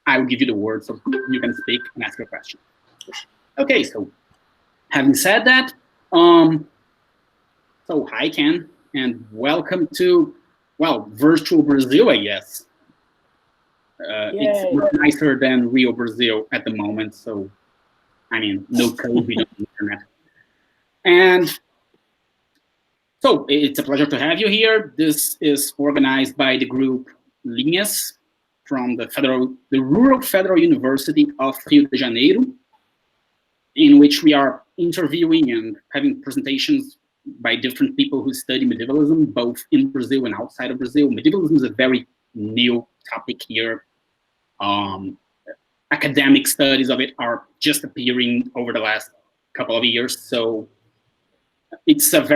I will give you the word so you can speak and ask your question. Okay, so having said that, so hi Ken, and welcome to, well, virtual Brazil, I guess. It's much nicer than Rio, Brazil at the moment, so, I mean, no COVID on the internet. And so it's a pleasure to have you here. This is organized by the group Linhas from the Rural Federal University of Rio de Janeiro, in which we are interviewing and having presentations by different people who study medievalism, both in Brazil and outside of Brazil. Medievalism is a very new topic here. Academic studies of it are just appearing over the last couple of years, so it's a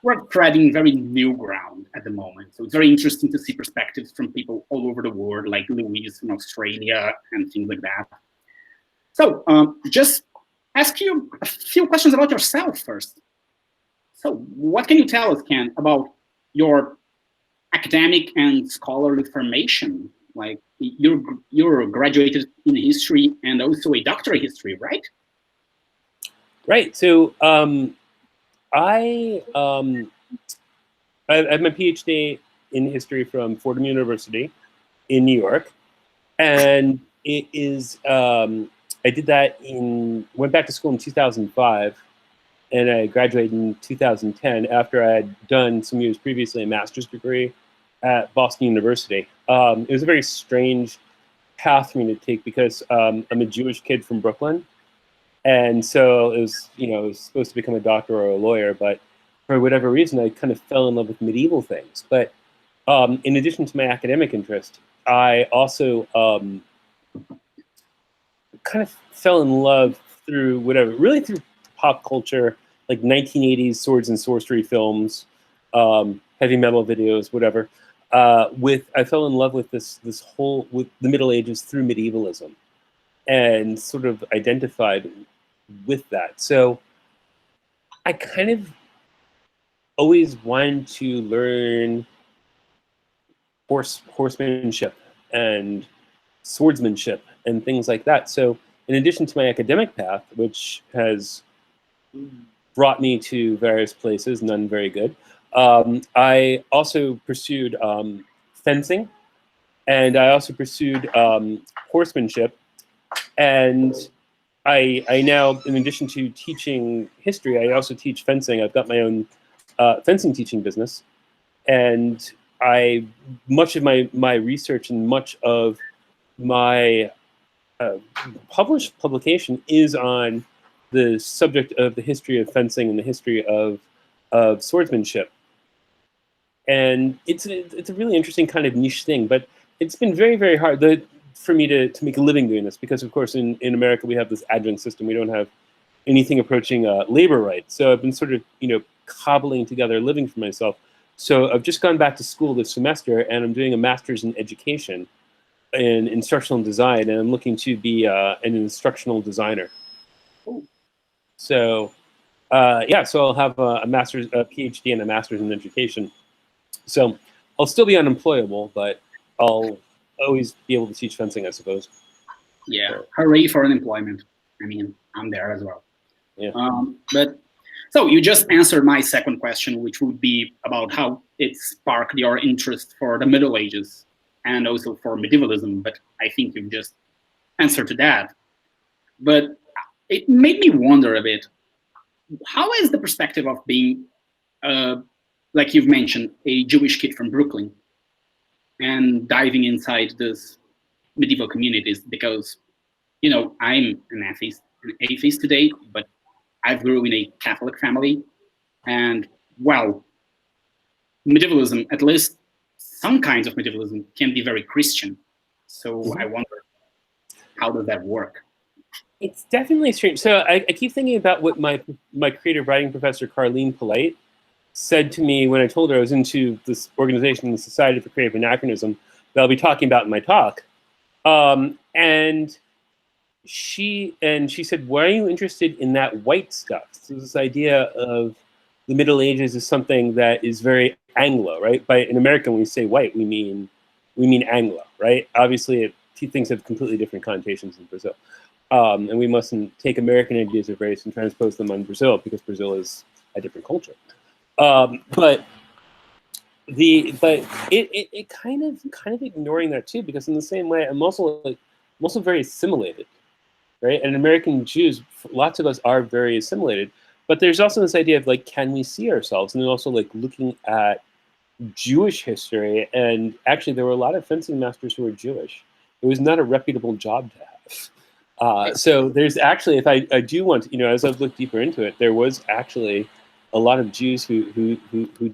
we're treading very new ground at the moment. So it's very interesting to see perspectives from people all over the world, like Louise from Australia and things like that. So just ask you a few questions about yourself first. So what can you tell us, Ken, about your academic and scholarly formation? Like you're graduated in history and also a doctorate in history, right? Right. So I have my PhD in history from Fordham University in New York, and it is I did that went back to school in 2005, and I graduated in 2010 after I had done some years previously a master's degree at Boston University. It was a very strange path for me to take because I'm a Jewish kid from Brooklyn. And so it was, I was supposed to become a doctor or a lawyer, but for whatever reason, I kind of fell in love with medieval things. But in addition to my academic interest, I also kind of fell in love really through pop culture, like 1980s swords and sorcery films, heavy metal videos, whatever. I fell in love with with the Middle Ages through medievalism, and sort of identified with that. So I kind of always wanted to learn horsemanship and swordsmanship and things like that. So in addition to my academic path, which has brought me to various places, none very good, I also pursued fencing, and I also pursued horsemanship. And I now, in addition to teaching history, I also teach fencing. I've got my own fencing teaching business. And much of my research and much of my publication is on the subject of the history of fencing and the history of swordsmanship. And it's a really interesting kind of niche thing, but it's been very, very hard for me to make a living doing this, because of course in America we have this adjunct system. We don't have anything approaching labor rights. So I've been sort of cobbling together a living for myself. So I've just gone back to school this semester, and I'm doing a master's in education in instructional design, and I'm looking to be an instructional designer. Ooh. So yeah, so I'll have a PhD and a master's in education. So I'll still be unemployable, but I'll always be able to teach fencing, I suppose. Yeah, hooray for unemployment. I mean, I'm there as well. Yeah. But so you just answered my second question, which would be about how it sparked your interest for the Middle Ages and also for medievalism. But I think you've just answered to that. But it made me wonder a bit. How is the perspective of being, like you've mentioned, a Jewish kid from Brooklyn, and diving inside this medieval communities? Because, I'm an atheist today, but I grew in a Catholic family, and well, medievalism, at least some kinds of medievalism, can be very Christian. So I wonder, how does that work? It's definitely strange. So I keep thinking about what my creative writing professor, Carleen Polite, said to me when I told her I was into this organization, the Society for Creative Anachronism, that I'll be talking about in my talk. And she said, "Why are you interested in that white stuff?" So this idea of the Middle Ages is something that is very Anglo, right? In America, when we say white, we mean we mean Anglo, right? Obviously, things have completely different connotations in Brazil. And we mustn't take American ideas of race and transpose them on Brazil, because Brazil is a different culture. But it kind of ignoring that too, because in the same way, I'm also very assimilated, right? And American Jews, lots of us are very assimilated. But there's also this idea of like, can we see ourselves? And then also like looking at Jewish history, and actually there were a lot of fencing masters who were Jewish. It was not a reputable job to have. So there's actually, if I do want to, as I've looked deeper into it, there was actually a lot of Jews who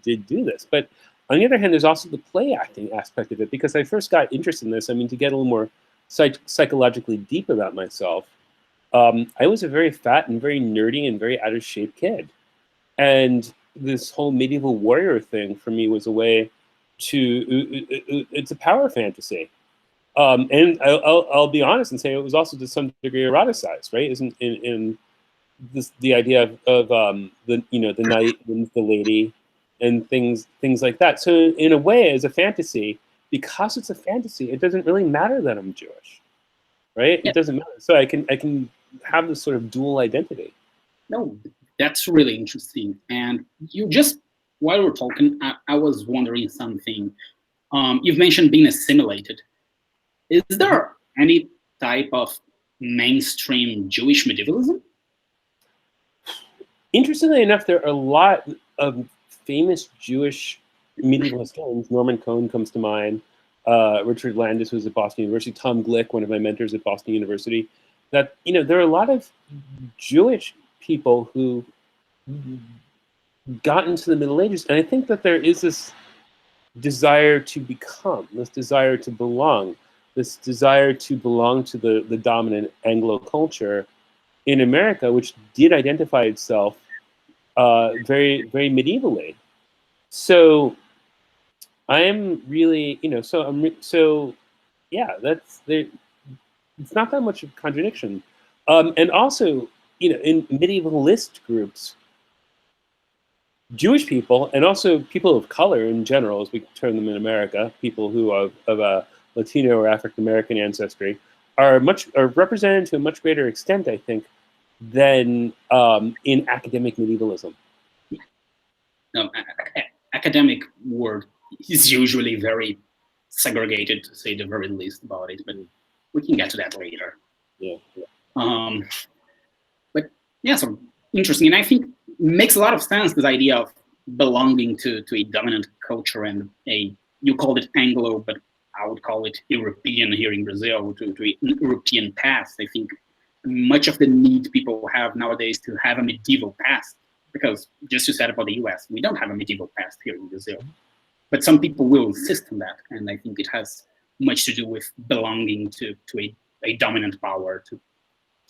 did do this. But on the other hand, there's also the play acting aspect of it, because I first got interested in this. I mean, to get a little more psychologically deep about myself, I was a very fat and very nerdy and very out of shape kid. And this whole medieval warrior thing for me was a way to, it's a power fantasy. And I'll be honest and say it was also to some degree eroticized, right? Isn't in this the idea of the knight wins the lady and things like that. So in a way, as a fantasy, because it's a fantasy, it doesn't really matter that I'm Jewish, right? Yeah. It doesn't matter. So I can have this sort of dual identity. No, that's really interesting. And you just, while we're talking, I was wondering something. You've mentioned being assimilated. Is there any type of mainstream Jewish medievalism? Interestingly enough, there are a lot of famous Jewish medieval historians. Norman Cohn comes to mind. Richard Landis was at Boston University. Tom Glick, one of my mentors at Boston University. That there are a lot of Jewish people who got into the Middle Ages, and I think that there is this desire to become, this desire to belong, this desire to belong to the dominant Anglo culture in America, which did identify itself very, very medievally. So I am really, yeah, that's there. It's not that much of a contradiction. And also, in medievalist groups, Jewish people, and also people of color in general, as we term them in America, people who of a Latino or African American ancestry, are represented to a much greater extent, I think, than in academic medievalism. No, academic word is usually very segregated, to say the very least about it, but we can get to that later. Yeah. But yeah, so interesting. And I think it makes a lot of sense, this idea of belonging to a dominant culture, and you called it Anglo, but I would call it European here in Brazil, to European past. I think much of the need people have nowadays to have a medieval past, because just you said about the US, we don't have a medieval past here in Brazil. But some people will insist on that, and I think it has much to do with belonging to a dominant power, to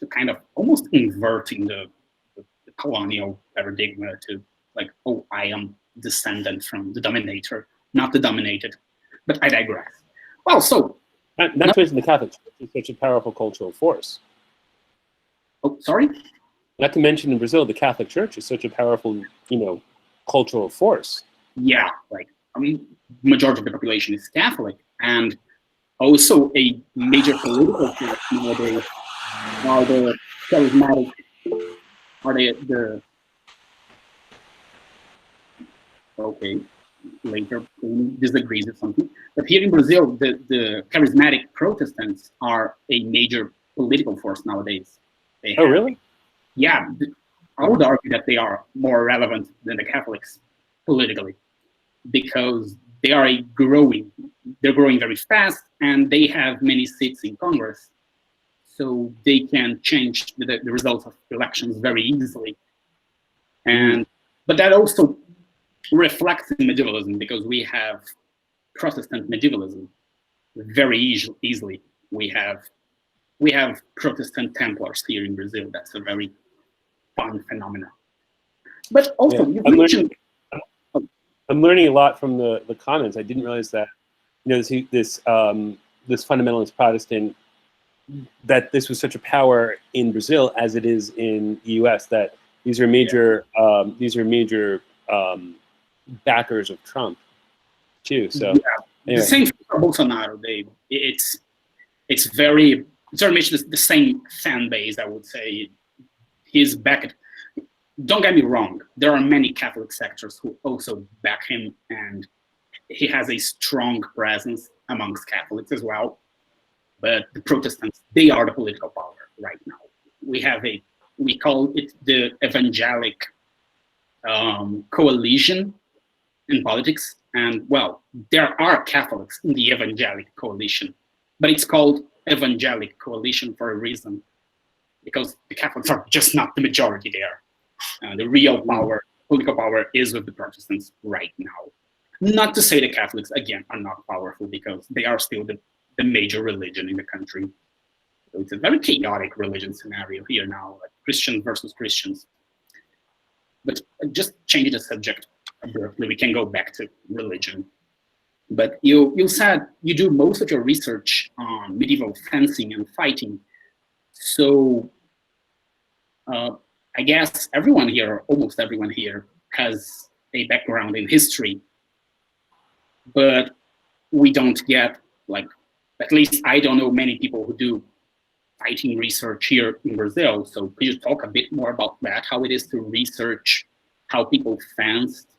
kind of almost inverting the colonial paradigm to like, oh, I am descendant from the dominator, not the dominated. But I digress. Well, so not to mention the Catholic Church is such a powerful cultural force. Oh, sorry? Not to mention in Brazil, the Catholic Church is such a powerful, cultural force. Yeah, like, I mean, majority of the population is Catholic, and also a major political force nowadays are the charismatic, are the okay, later disagrees with something. But here in Brazil, the charismatic Protestants are a major political force nowadays. Oh, really? Yeah, I would argue that they are more relevant than the Catholics politically, because they're growing very fast, and they have many seats in Congress, so they can change the results of elections very easily. But that also reflects in medievalism, because we have Protestant medievalism very easily. We have Protestant Templars here in Brazil. That's a very fun phenomenon. But also, you mentioned. I'm learning a lot from the comments. I didn't realize that, this fundamentalist Protestant, that this was such a power in Brazil as it is in the U.S. That these are major backers of Trump too. So Anyway. The same thing for Bolsonaro. It's very much the same fan base, I would say. He's backed. Don't get me wrong. There are many Catholic sectors who also back him, and he has a strong presence amongst Catholics as well. But the Protestants, they are the political power right now. We call it the evangelic coalition in politics. And well, there are Catholics in the evangelic coalition, but it's called evangelic coalition for a reason, because the Catholics are just not the majority there. The real power, political power, is with the Protestants right now. Not to say the Catholics, again, are not powerful, because they are still the major religion in the country. So it's a very chaotic religion scenario here now, like Christians versus Christians. But just changing the subject abruptly, we can go back to religion. But you said you do most of your research on medieval fencing and fighting. So I guess everyone here, or almost everyone here, has a background in history. But we don't get, like, at least I don't know many people who do fighting research here in Brazil. So could you talk a bit more about that, how it is to research how people fenced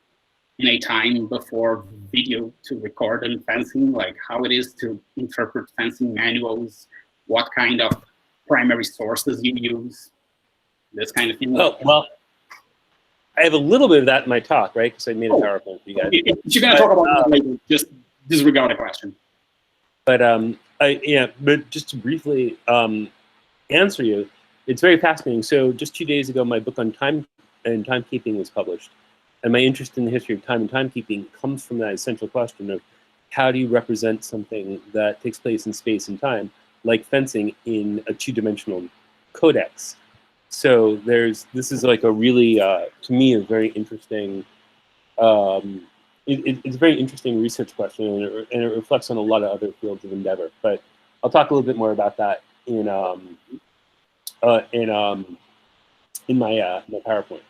in a time before video to record and fencing, like how it is to interpret fencing manuals, what kind of primary sources you use, this kind of thing? Oh, well, I have a little bit of that in my talk, right? Because I made a PowerPoint for you guys. If you're going to talk about that later, just disregard the question. But but just to briefly answer you, it's very fascinating. So just 2 days ago, my book on time and timekeeping was published. And my interest in the history of time and timekeeping comes from that essential question of how do you represent something that takes place in space and time, like fencing, in a two-dimensional codex. So this is like a really, to me, a very interesting, it's a very interesting research question, and it reflects on a lot of other fields of endeavor. But I'll talk a little bit more about that in my PowerPoint.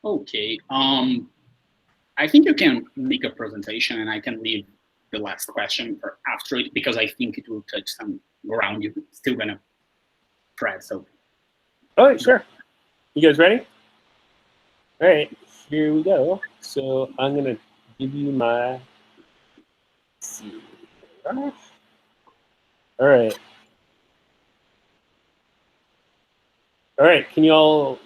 Okay. I think you can make a presentation, and I can leave the last question for after it, because I think it will touch some ground you're still gonna tread. So. All right, sure. You guys ready? All right, here we go. So I'm gonna give you my. All right. All right. Can you all?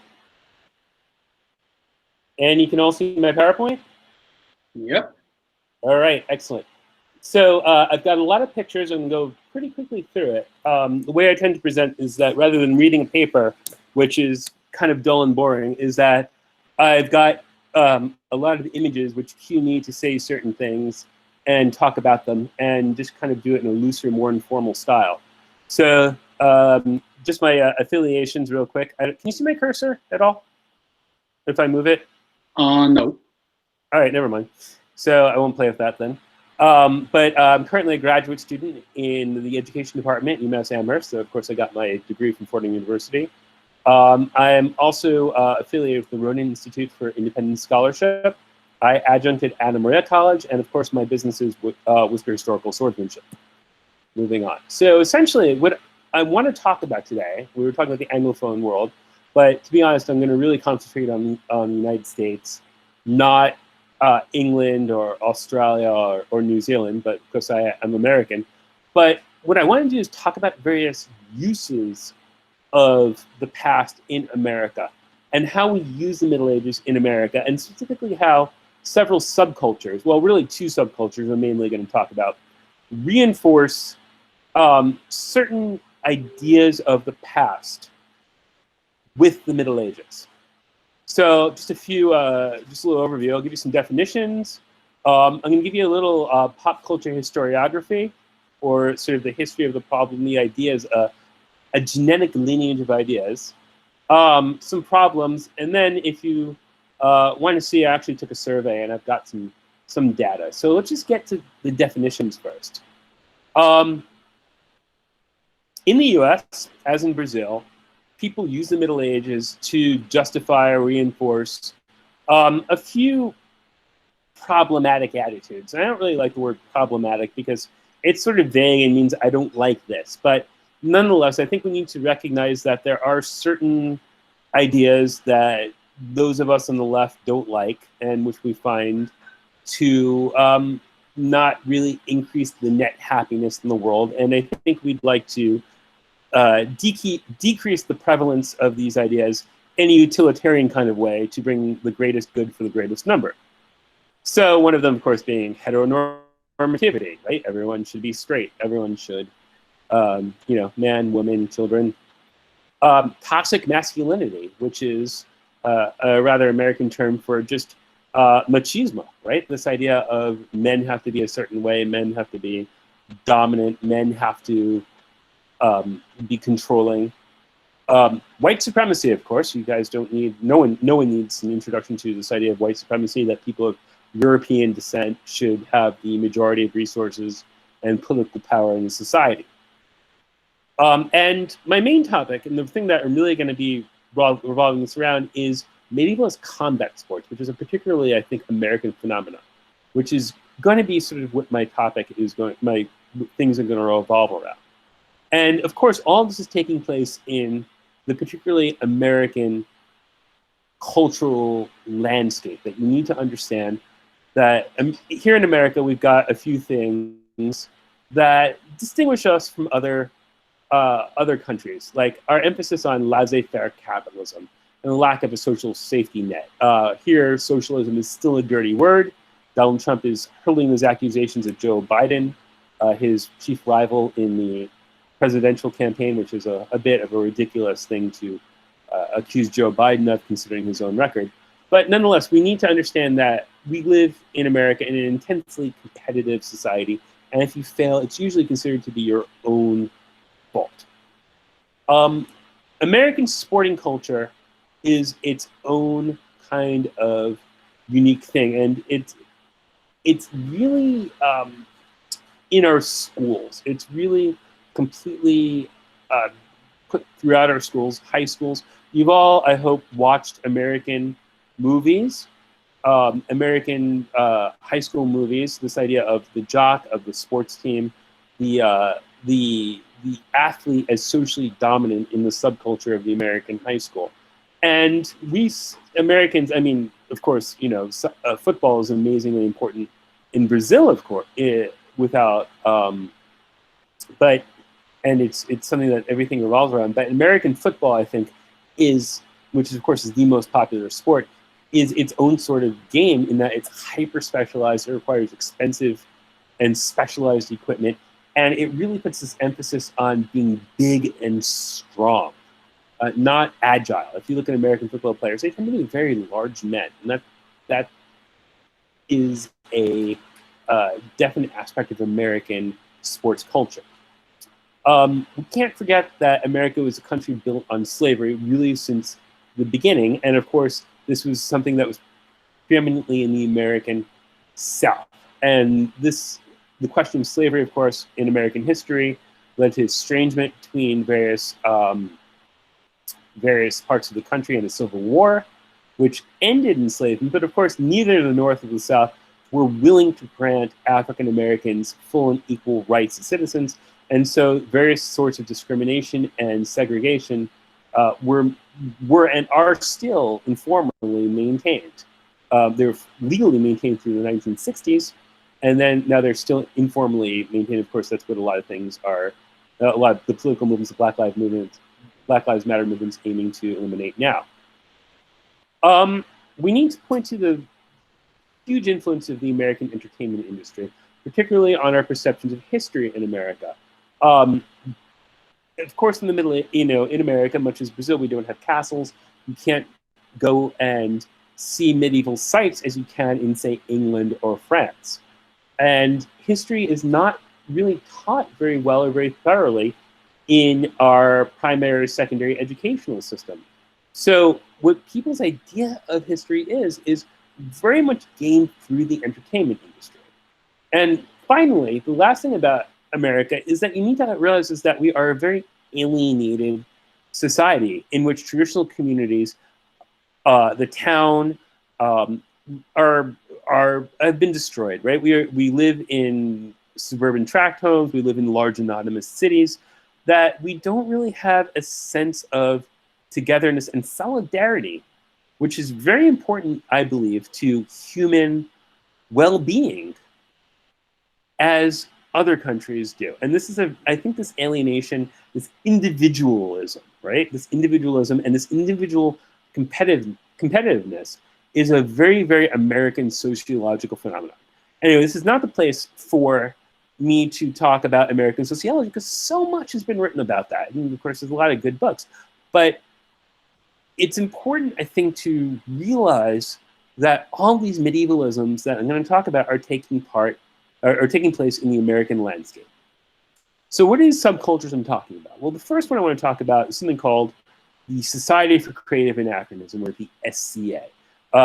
And you can all see my PowerPoint? Yep. All right, excellent. So I've got a lot of pictures. I'm going to go pretty quickly through it. The way I tend to present is that rather than reading a paper, which is kind of dull and boring, is that I've got a lot of images which cue me to say certain things and talk about them, and just kind of do it in a looser, more informal style. So just my affiliations real quick. Can you see my cursor at all? If I move it? No. All right, never mind. So I won't play with that then. But I'm currently a graduate student in the education department at UMass Amherst. So of course I got my degree from Fordham University. I'm also affiliated with the Ronin Institute for Independent Scholarship. I adjuncted Anna Maria College, and of course my business is Worcester Historical Swordsmanship. Moving on. So essentially what I want to talk about today, we were talking about the Anglophone world, but to be honest, I'm going to really concentrate on the United States, not England or Australia or New Zealand, but of course I'm American. But what I want to do is talk about various uses of the past in America and how we use the Middle Ages in America, and specifically how several subcultures, well, really two subcultures I'm mainly going to talk about, reinforce certain ideas of the past with the Middle Ages. So just a little overview. I'll give you some definitions. I'm going to give you a little pop culture historiography, or sort of the history of the problem, the ideas, a genetic lineage of ideas, some problems, and then if you want to see, I actually took a survey and I've got some data. So let's just get to the definitions first. In the US, as in Brazil, people use the Middle Ages to justify or reinforce a few problematic attitudes. And I don't really like the word problematic because it's sort of vague and means I don't like this. But nonetheless, I think we need to recognize that there are certain ideas that those of us on the left don't like and which we find to not really increase the net happiness in the world. And I think we'd like to decrease the prevalence of these ideas in a utilitarian kind of way to bring the greatest good for the greatest number. So one of them, of course, being heteronormativity, right? Everyone should be straight. Everyone should, you know, man, woman, children. Toxic masculinity, which is a rather American term for just machismo, right? This idea of men have to be a certain way, men have to be dominant, men have to be controlling. White supremacy, of course, you guys don't need, no one needs an introduction to this idea of white supremacy, that people of European descent should have the majority of resources and political power in society. And my main topic, and the thing that I'm really going to be revolving this around, is medievalist combat sports, which is a particularly, I think, American phenomenon, which is going to be sort of what my topic is going, my things are going to revolve around. And of course, all this is taking place in the particularly American cultural landscape that you need to understand that here in America, we've got a few things that distinguish us from other countries, like our emphasis on laissez-faire capitalism and the lack of a social safety net. Here, socialism is still a dirty word. Donald Trump is hurling his accusations at Joe Biden, his chief rival in the presidential campaign, which is a bit of a ridiculous thing to accuse Joe Biden of, considering his own record. But nonetheless, we need to understand that we live in America in an intensely competitive society, and if you fail, it's usually considered to be your own fault. American sporting culture is its own kind of unique thing, and it's really in our schools. It's really completely put throughout our schools, high schools. You've all, I hope, watched American movies, American high school movies. This idea of the jock, of the sports team, the athlete as socially dominant in the subculture of the American high school. And we Americans, I mean, of course, you know, football is amazingly important in Brazil, of course, without, but, and it's something that everything revolves around. But American football, I think, is, which is, of course, is the most popular sport, is its own sort of game in that it's hyper-specialized. It requires expensive and specialized equipment. And it really puts this emphasis on being big and strong, not agile. If you look at American football players, they tend to be very large men. And that is a definite aspect of American sports culture. We can't forget that America was a country built on slavery really since the beginning. And of course, this was something that was preeminently in the American South. And the question of slavery, of course, in American history led to estrangement between various parts of the country and the Civil War, which ended enslavement. But of course, neither the North or the South were willing to grant African Americans full and equal rights as citizens. And so various sorts of discrimination and segregation were and are still informally maintained. They were legally maintained through the 1960s, and then now they're still informally maintained. Of course, that's what a lot of things are. A lot of the political movements, the Black Lives Matter movements, aiming to eliminate now. We need to point to the huge influence of the American entertainment industry, particularly on our perceptions of history in America. Of course, in the middle, in America, much as Brazil, we don't have castles. You can't go and see medieval sites as you can in, say, England or France. And history is not really taught very well or very thoroughly in our primary, secondary educational system. So what people's idea of history is very much gained through the entertainment industry. And finally, the last thing about America is that you need to realize is that we are a very alienated society in which traditional communities, the town, are have been destroyed, right? We live in suburban tract homes, we live in large anonymous cities, that we don't really have a sense of togetherness and solidarity, which is very important, I believe, to human well-being as other countries do. And this is I think this alienation, this individualism, right? This individualism and this individual competitiveness is a very, very American sociological phenomenon. Anyway, this is not the place for me to talk about American sociology because so much has been written about that. And of course, there's a lot of good books. But it's important, I think, to realize that all these medievalisms that I'm going to talk about are taking place in the American landscape. So what are these subcultures I'm talking about? Well, the first one I want to talk about is something called the Society for Creative Anachronism, or the SCA.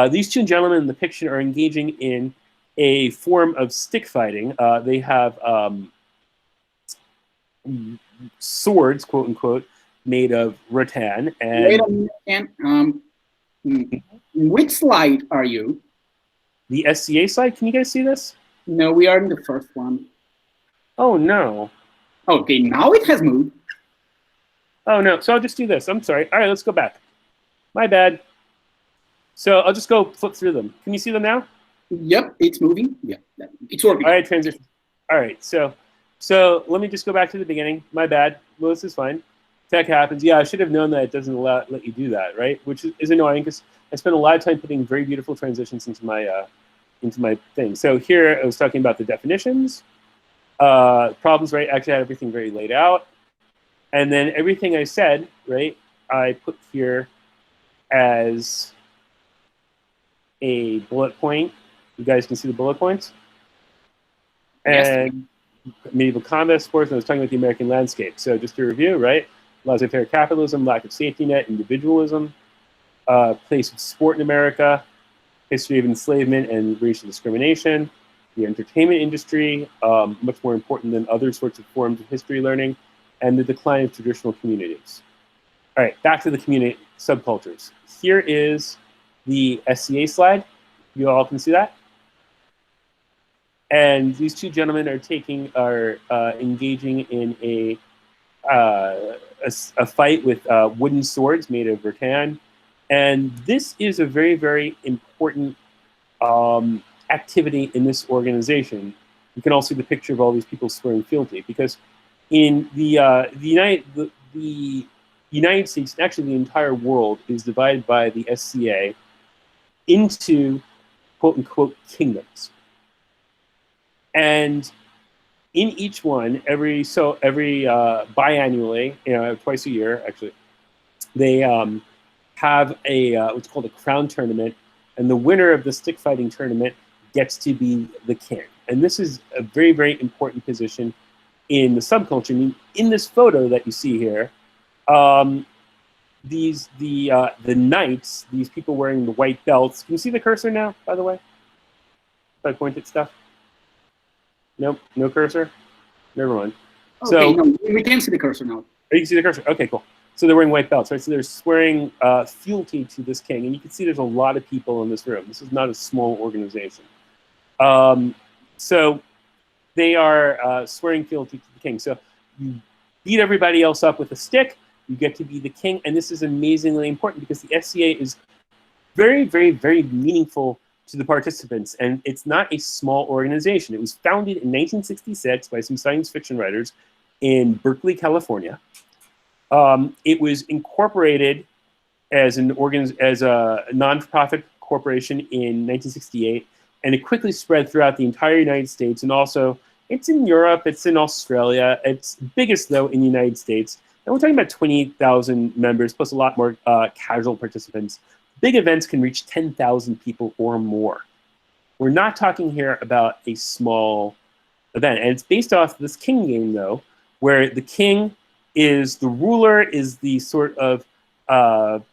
These two gentlemen in the picture are engaging in a form of stick fighting. They have swords, quote unquote, made of rattan. And wait a minute, which slide are you? The SCA slide, can you guys see this? No, we are in the first one. Oh, no. Okay, now it has moved. Oh, no, so I'll just do this. I'm sorry. All right, let's go back. My bad. So I'll just go flip through them. Can you see them now? Yep, it's moving. Yeah, it's working. All right, transition. All right, so let me just go back to the beginning. My bad. Well, this is fine. Tech happens. Yeah, I should have known that it doesn't let you do that, right? Which is annoying because I spent a lot of time putting very beautiful transitions into my thing. So here I was talking about the definitions, problems, right? Actually, I had everything very laid out. And then everything I said, right, I put here as a bullet point. You guys can see the bullet points. And yes. Medieval combat sports, and I was talking about the American landscape. So just to review, right? Laissez-faire capitalism, lack of safety net, individualism, place of sport in America, history of enslavement and racial discrimination, the entertainment industry, much more important than other sorts of forms of history learning, and the decline of traditional communities. All right, back to the community subcultures. Here is the SCA slide. You all can see that? And these two gentlemen are engaging in a fight with wooden swords made of rattan. And this is a very, very important activity in this organization. You can also see the picture of all these people swearing fealty, because in the United States, and actually the entire world, is divided by the SCA into quote-unquote kingdoms. And in each one, every biannually, twice a year, actually, they have what's called a crown tournament, and the winner of the stick fighting tournament gets to be the king. And this is a very, very important position in the subculture. I mean, in this photo that you see here, the knights, these people wearing the white belts. Can you see the cursor now, by the way? If I point at stuff? Nope, no cursor? Never mind. Okay, so, no, we can see the cursor now. Oh, you can see the cursor? Okay, cool. So they're wearing white belts, right? So they're swearing fealty to this king. And you can see there's a lot of people in this room. This is not a small organization. So they are swearing fealty to the king. So you beat everybody else up with a stick, you get to be the king. And this is amazingly important because the SCA is very, very, very meaningful to the participants. And it's not a small organization. It was founded in 1966 by some science fiction writers in Berkeley, California. It was incorporated as a non-profit corporation in 1968, and it quickly spread throughout the entire United States, and also it's in Europe, it's in Australia. It's biggest, though, in the United States. And we're talking about 28,000 members, plus a lot more casual participants. Big events can reach 10,000 people or more. We're not talking here about a small event. And it's based off this king game, though, where the king is the ruler, is the sort of, and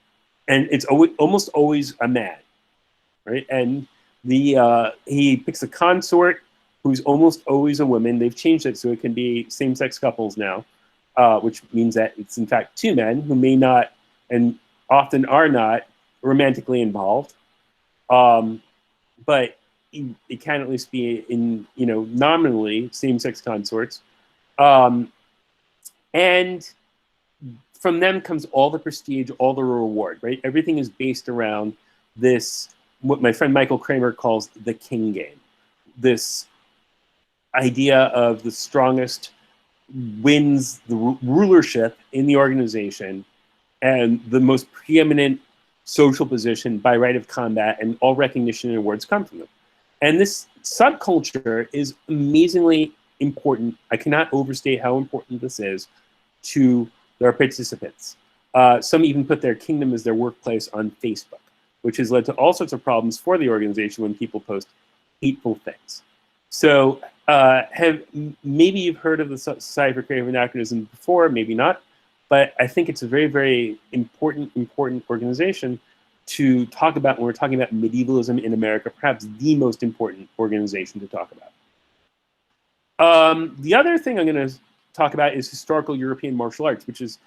it's almost always a man, right? And he picks a consort who's almost always a woman. They've changed it so it can be same-sex couples now, which means that it's in fact two men who may not, and often are not, romantically involved. But it can at least be in, nominally same-sex consorts. And from them comes all the prestige, all the reward, right? Everything is based around this, what my friend Michael Kramer calls the king game. This idea of the strongest wins the rulership in the organization and the most preeminent social position by right of combat, and all recognition and awards come from them. And this subculture is amazingly important. I cannot overstate how important this is to their participants. Some even put their kingdom as their workplace on Facebook, which has led to all sorts of problems for the organization when people post hateful things. So maybe you've heard of the Society for Creative Anachronism before, maybe not, but I think it's a very, very important organization to talk about when we're talking about medievalism in America, perhaps the most important organization to talk about. The other thing I'm going to talk about is historical European martial arts, which is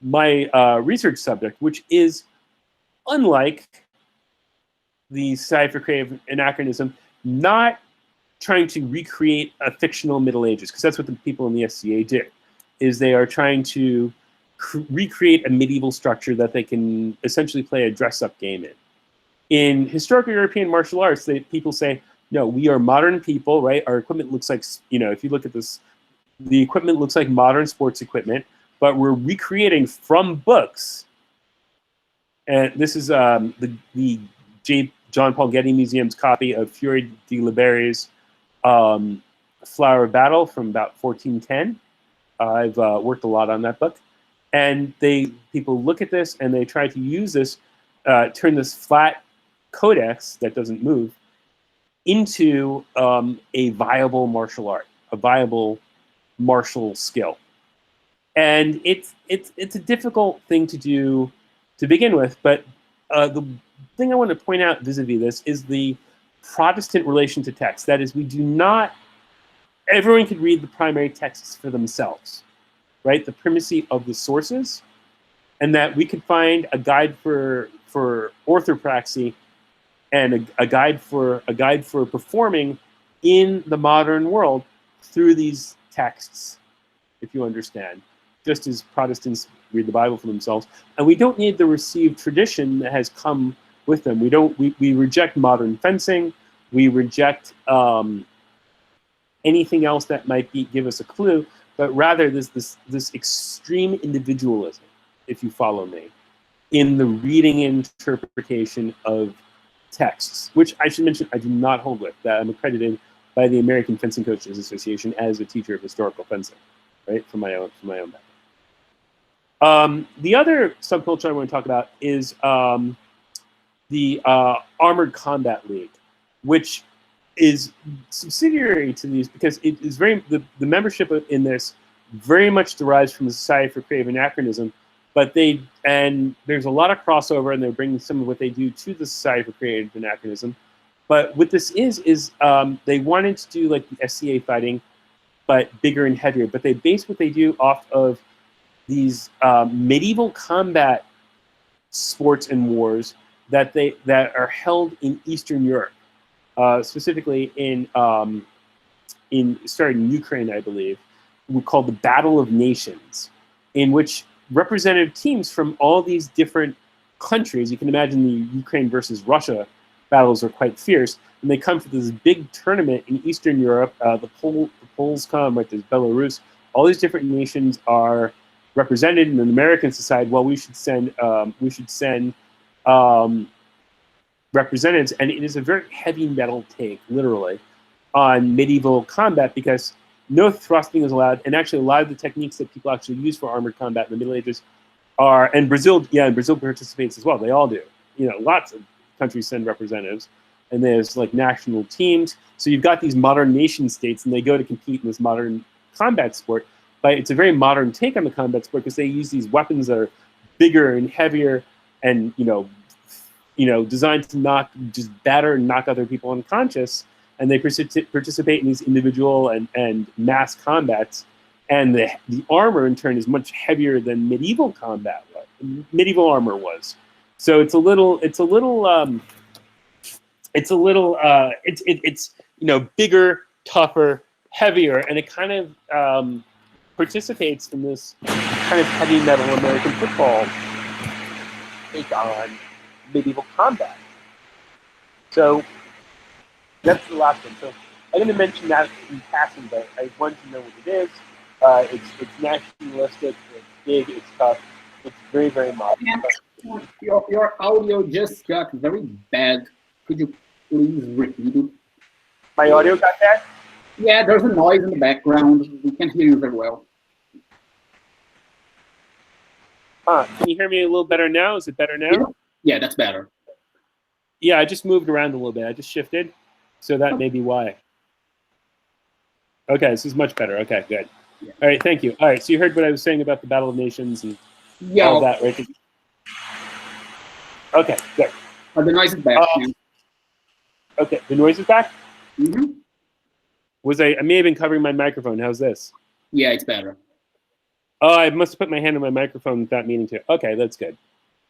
my research subject, which is, unlike the Society for Creative Anachronism, not trying to recreate a fictional Middle Ages, because that's what the people in the SCA do, is they are trying to recreate a medieval structure that they can essentially play a dress-up game in. In historical European martial arts, people say, no, we are modern people, right? Our equipment looks like, if you look at this, the equipment looks like modern sports equipment, but we're recreating from books. And this is the John Paul Getty Museum's copy of Fury de Liberi's Flower of Battle from about 1410. I've worked a lot on that book. And people look at this and they try to use this, turn this flat codex that doesn't move into a viable martial art, a viable martial skill. And it's a difficult thing to do to begin with, but the thing I want to point out vis-a-vis this is the Protestant relation to text. That is, everyone could read the primary texts for themselves, right? The primacy of the sources, and that we could find a guide for orthopraxy and a guide for performing in the modern world through these texts, if you understand, just as Protestants read the Bible for themselves. And we don't need the received tradition that has come with them. We reject modern fencing. We reject anything else that might give us a clue, but rather this extreme individualism, if you follow me, in the reading and interpretation of texts, which I should mention I do not hold with. That I'm accredited by the American Fencing Coaches Association as a teacher of historical fencing, right, from my own background. The other subculture I want to talk about is the Armored Combat League, which is subsidiary to these because it is the membership in this very much derives from the Society for Creative Anachronism, but there's a lot of crossover, and they're bringing some of what they do to the Society for Creative Anachronism. But what this is they wanted to do like the SCA fighting, but bigger and heavier. But they base what they do off of these medieval combat sports and wars that are held in Eastern Europe, specifically starting in Ukraine, I believe, called the Battle of Nations, in which representative teams from all these different countries, you can imagine the Ukraine versus Russia battles are quite fierce, and they come to this big tournament in Eastern Europe. The Poles come, right? There's Belarus. All these different nations are represented, and the Americans decide, well, we should send representatives, and it is a very heavy metal take, literally, on medieval combat because no thrusting is allowed, and actually a lot of the techniques that people actually use for armored combat in the Middle Ages and Brazil participates as well. They all do. Lots of countries send representatives, and there's like national teams. So you've got these modern nation states, and they go to compete in this modern combat sport. But it's a very modern take on the combat sport because they use these weapons that are bigger and heavier, and designed to just batter and knock other people unconscious. And they participate in these individual and mass combats, and the armor in turn is much heavier than medieval combat medieval armor was. So it's a little it's a little, it's bigger, tougher, heavier, and it kind of participates in this kind of heavy metal American football take on medieval combat. So that's the last one. So I'm going to mention that in passing, but I want you to know what it is. It's nationalistic, it's big, it's tough, it's very, very modern. Your audio just got very bad. Could you please repeat it? My audio got that? Yeah, there's a noise in the background. We can't hear you very well. Can you hear me a little better now? Is it better now? Yeah, that's better. Yeah, I just moved around a little bit. I just shifted, so that may be why. Okay, this is much better. Okay, good. Yeah. All right, thank you. All right, so you heard what I was saying about the Battle of Nations and all that, right? Okay, good. The noise is back. Okay, the noise is back? Mm-hmm. I may have been covering my microphone. How's this? Yeah, it's better. Oh, I must have put my hand on my microphone without meaning to. Okay, that's good.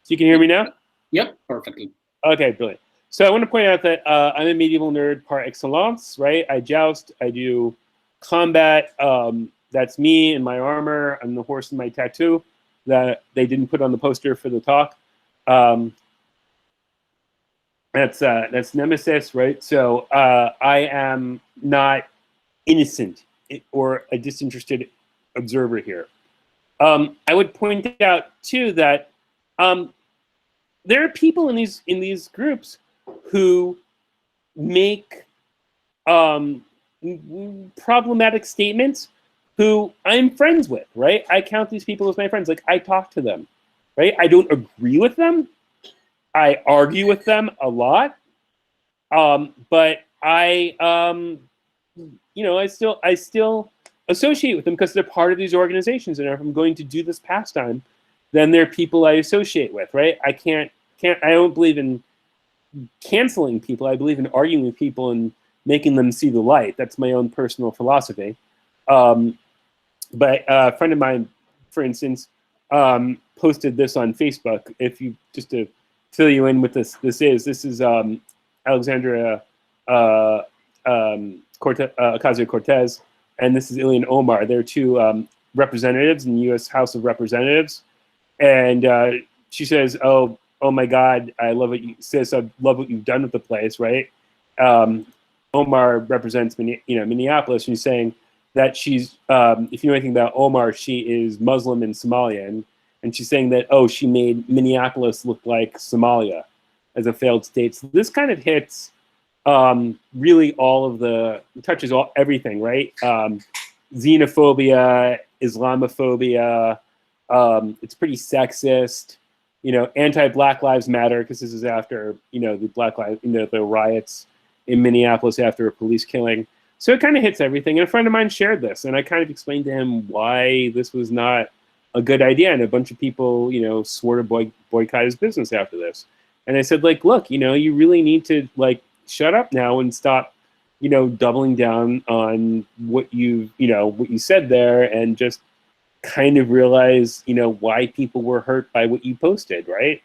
So you can hear me now? Yep, perfectly. Okay, brilliant. So I want to point out that I'm a medieval nerd par excellence, right? I joust, I do combat. That's me in my armor. I'm the horse in my tattoo that they didn't put on the poster for the talk. That's Nemesis, right? So I am not innocent or a disinterested observer here. I would point out too that there are people in these groups who make problematic statements who I'm friends with, right? I count these people as my friends. Like, I talk to them, right? I don't agree with them. I argue with them a lot. But I still associate with them because they're part of these organizations. And if I'm going to do this pastime, then they're people I associate with, right? I don't believe in canceling people. I believe in arguing with people and making them see the light. That's my own personal philosophy. But a friend of mine, for instance, posted this on Facebook. If you, just to fill you in with this is Alexandria Ocasio-Cortez, and this is Ilhan Omar. They're two representatives in the U.S. House of Representatives, and she says, "Oh my God, I love what you sis. I love what you've done with the place." Right? Omar represents Minneapolis. She's saying that she's, if you know anything about Omar, she is Muslim in Somalia, and she's saying that, oh, she made Minneapolis look like Somalia as a failed state. So this kind of hits really touches everything, right? Xenophobia, Islamophobia, it's pretty sexist, anti-Black Lives Matter, because this is after, the riots in Minneapolis after a police killing. So it kind of hits everything. And a friend of mine shared this, and I kind of explained to him why this was not a good idea. And a bunch of people, swore to boycott his business after this. And I said, look, you really need to, shut up now and stop, doubling down on what you said there, and just kind of realize, why people were hurt by what you posted, right?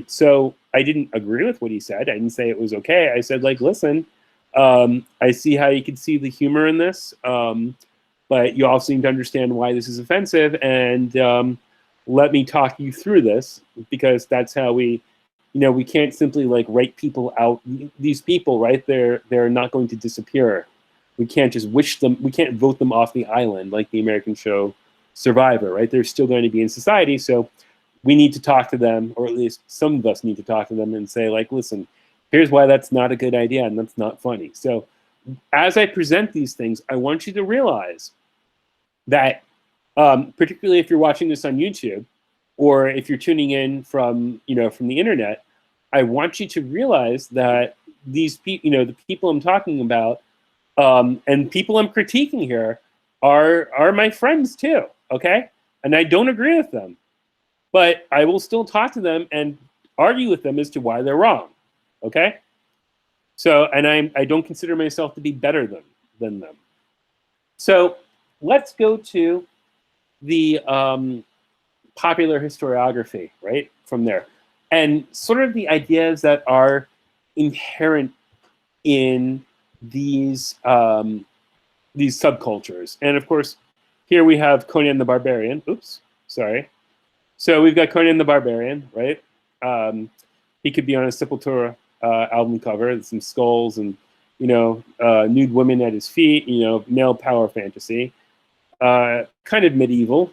So I didn't agree with what he said. I didn't say it was okay. I said, listen, I see how you can see the humor in this, but you also need to understand why this is offensive, and let me talk you through this, because that's how we can't simply write people out. These people, right? They're not going to disappear. We can't just we can't vote them off the island like the American show Survivor, right? They're still going to be in society, so we need to talk to them, or at least some of us need to talk to them and say, listen, here's why that's not a good idea and that's not funny. So as I present these things, I want you to realize that, particularly if you're watching this on YouTube, or if you're tuning in from the internet, I want you to realize that these people, the people I'm talking about, and people I'm critiquing here are my friends too, okay? And I don't agree with them, but I will still talk to them and argue with them as to why they're wrong, okay? So, and I don't consider myself to be better than them. So let's go to the popular historiography, right, from there. And sort of the ideas that are inherent in these subcultures. And of course, here we have Conan the Barbarian. Oops, sorry. So we've got Conan the Barbarian, right? He could be on a Sepultura album cover, with some skulls and, you know, nude women at his feet, you know, male power fantasy, kind of medieval.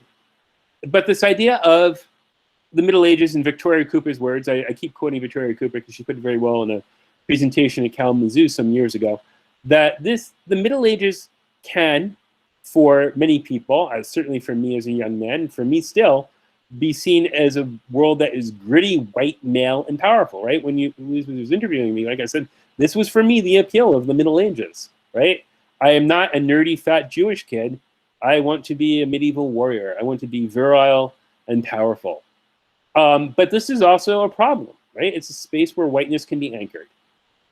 But this idea of the Middle Ages, in Victoria Cooper's words, I keep quoting Victoria Cooper because she put it very well in a presentation at Kalamazoo some years ago, that the Middle Ages can, for many people, certainly for me as a young man, for me still, be seen as a world that is gritty, white, male, and powerful, right? When Louise was interviewing me, like I said, this was for me the appeal of the Middle Ages, right? I am not a nerdy, fat Jewish kid. I want to be a medieval warrior. I want to be virile and powerful. But this is also a problem, right? It's a space where whiteness can be anchored.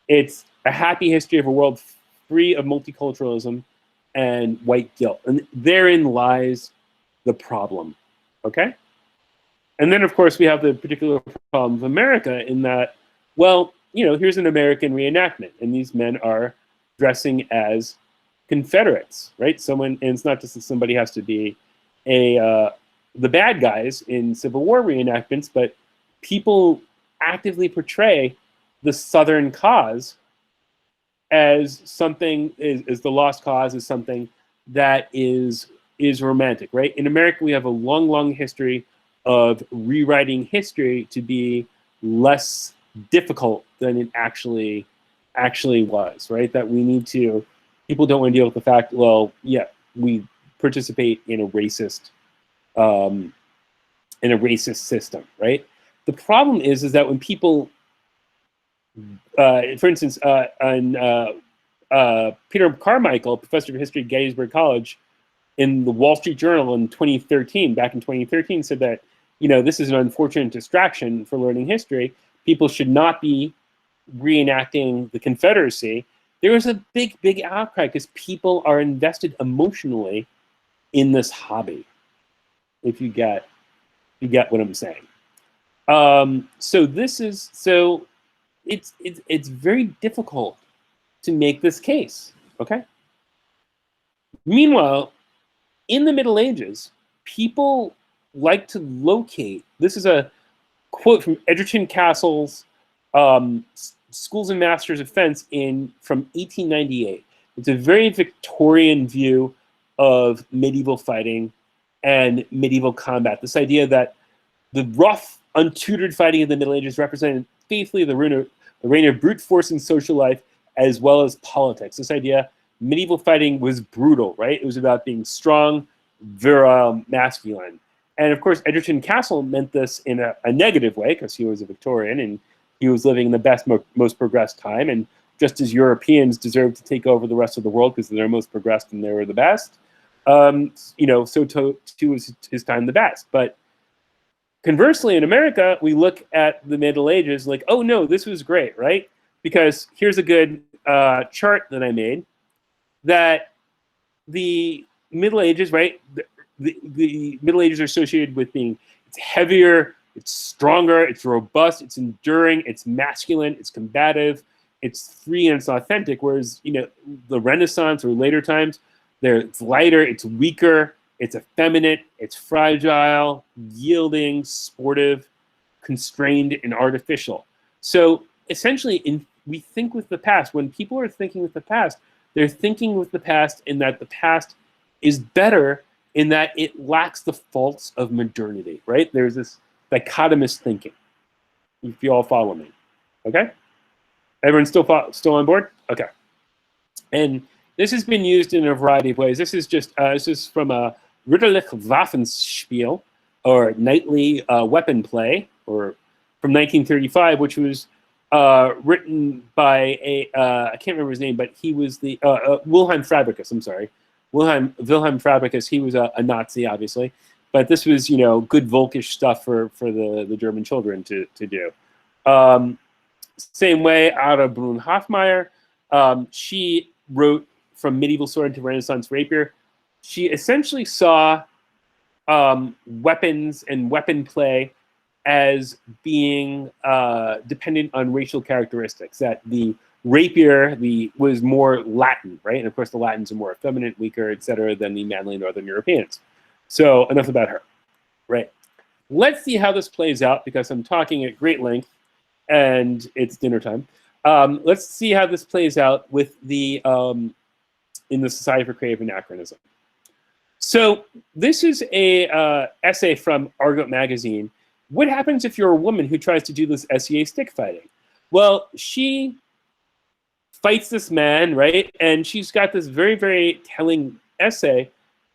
It's a happy history of a world free of multiculturalism and white guilt. And therein lies the problem, okay? And then, of course, we have the particular problem of America in that, well, you know, here's an American reenactment, and these men are dressing as Confederates, right? And it's not just that somebody has to be the bad guys in Civil War reenactments, but people actively portray the Southern cause as something, as the lost cause, as something that is romantic, right? In America, we have a long, long history of rewriting history to be less difficult than it actually was, right? That we need to, people don't want to deal with the fact, well, yeah, we participate in a racist system, right? The problem is that when people, for instance, Peter Carmichael, professor of history at Gettysburg College, in the Wall Street Journal in 2013, back in 2013, said that, you know, this is an unfortunate distraction for learning history. People should not be reenacting the Confederacy. There was a big, big outcry because people are invested emotionally in this hobby. If you get what I'm saying. So it's very difficult to make this case. Okay. Meanwhile, in the Middle Ages, people like to locate. This is a quote from Edgerton Castle's Schools and Masters of Fence from 1898. It's a very Victorian view of medieval fighting and medieval combat. This idea that the rough, untutored fighting of the Middle Ages represented faithfully the reign of brute force in social life as well as politics. This idea, medieval fighting was brutal, right? It was about being strong, virile, masculine. And of course, Edgerton Castle meant this in a negative way because he was a Victorian and he was living in the best, most progressed time. And just as Europeans deserved to take over the rest of the world because they're most progressed and they were the best, you know, so too was his time the best. But conversely, in America, we look at the Middle Ages like, oh no, this was great, right? Because here's a good chart that I made that the Middle Ages, right? The Middle Ages are associated with being, it's heavier, it's stronger, it's robust, it's enduring, it's masculine, it's combative, it's free and it's authentic. Whereas, you know, the Renaissance or later times, it's lighter, it's weaker, it's effeminate, it's fragile, yielding, sportive, constrained, and artificial. So essentially, we think with the past. When people are thinking with the past, they're thinking with the past in that the past is better in that it lacks the faults of modernity, right? There's this dichotomous thinking, if you all follow me, okay? Everyone still on board? Okay. And this has been used in a variety of ways. This is just, this is from a Ritterlich Waffenspiel, or knightly weapon play, or from 1935, which was written by I can't remember his name, but he was the, Wilhelm Fabricius, I'm sorry. Wilhelm Fabricius, he was a Nazi, obviously. But this was, you know, good Volkish stuff for the German children to do. Same way, Ada Brun Hofmeier, she wrote From Medieval Sword to Renaissance Rapier. She essentially saw weapons and weapon play as being dependent on racial characteristics, that the rapier was more Latin, right? And of course the Latins are more effeminate, weaker, etc., than the manly Northern Europeans. So enough about her, right? Let's see how this plays out, because I'm talking at great length and it's dinner time. Let's see how this plays out with the in the Society for Creative Anachronism. So this is a essay from Argot magazine. What happens if you're a woman who tries to do this SEA stick fighting? Well, she fights this man, right? And she's got this very, very telling essay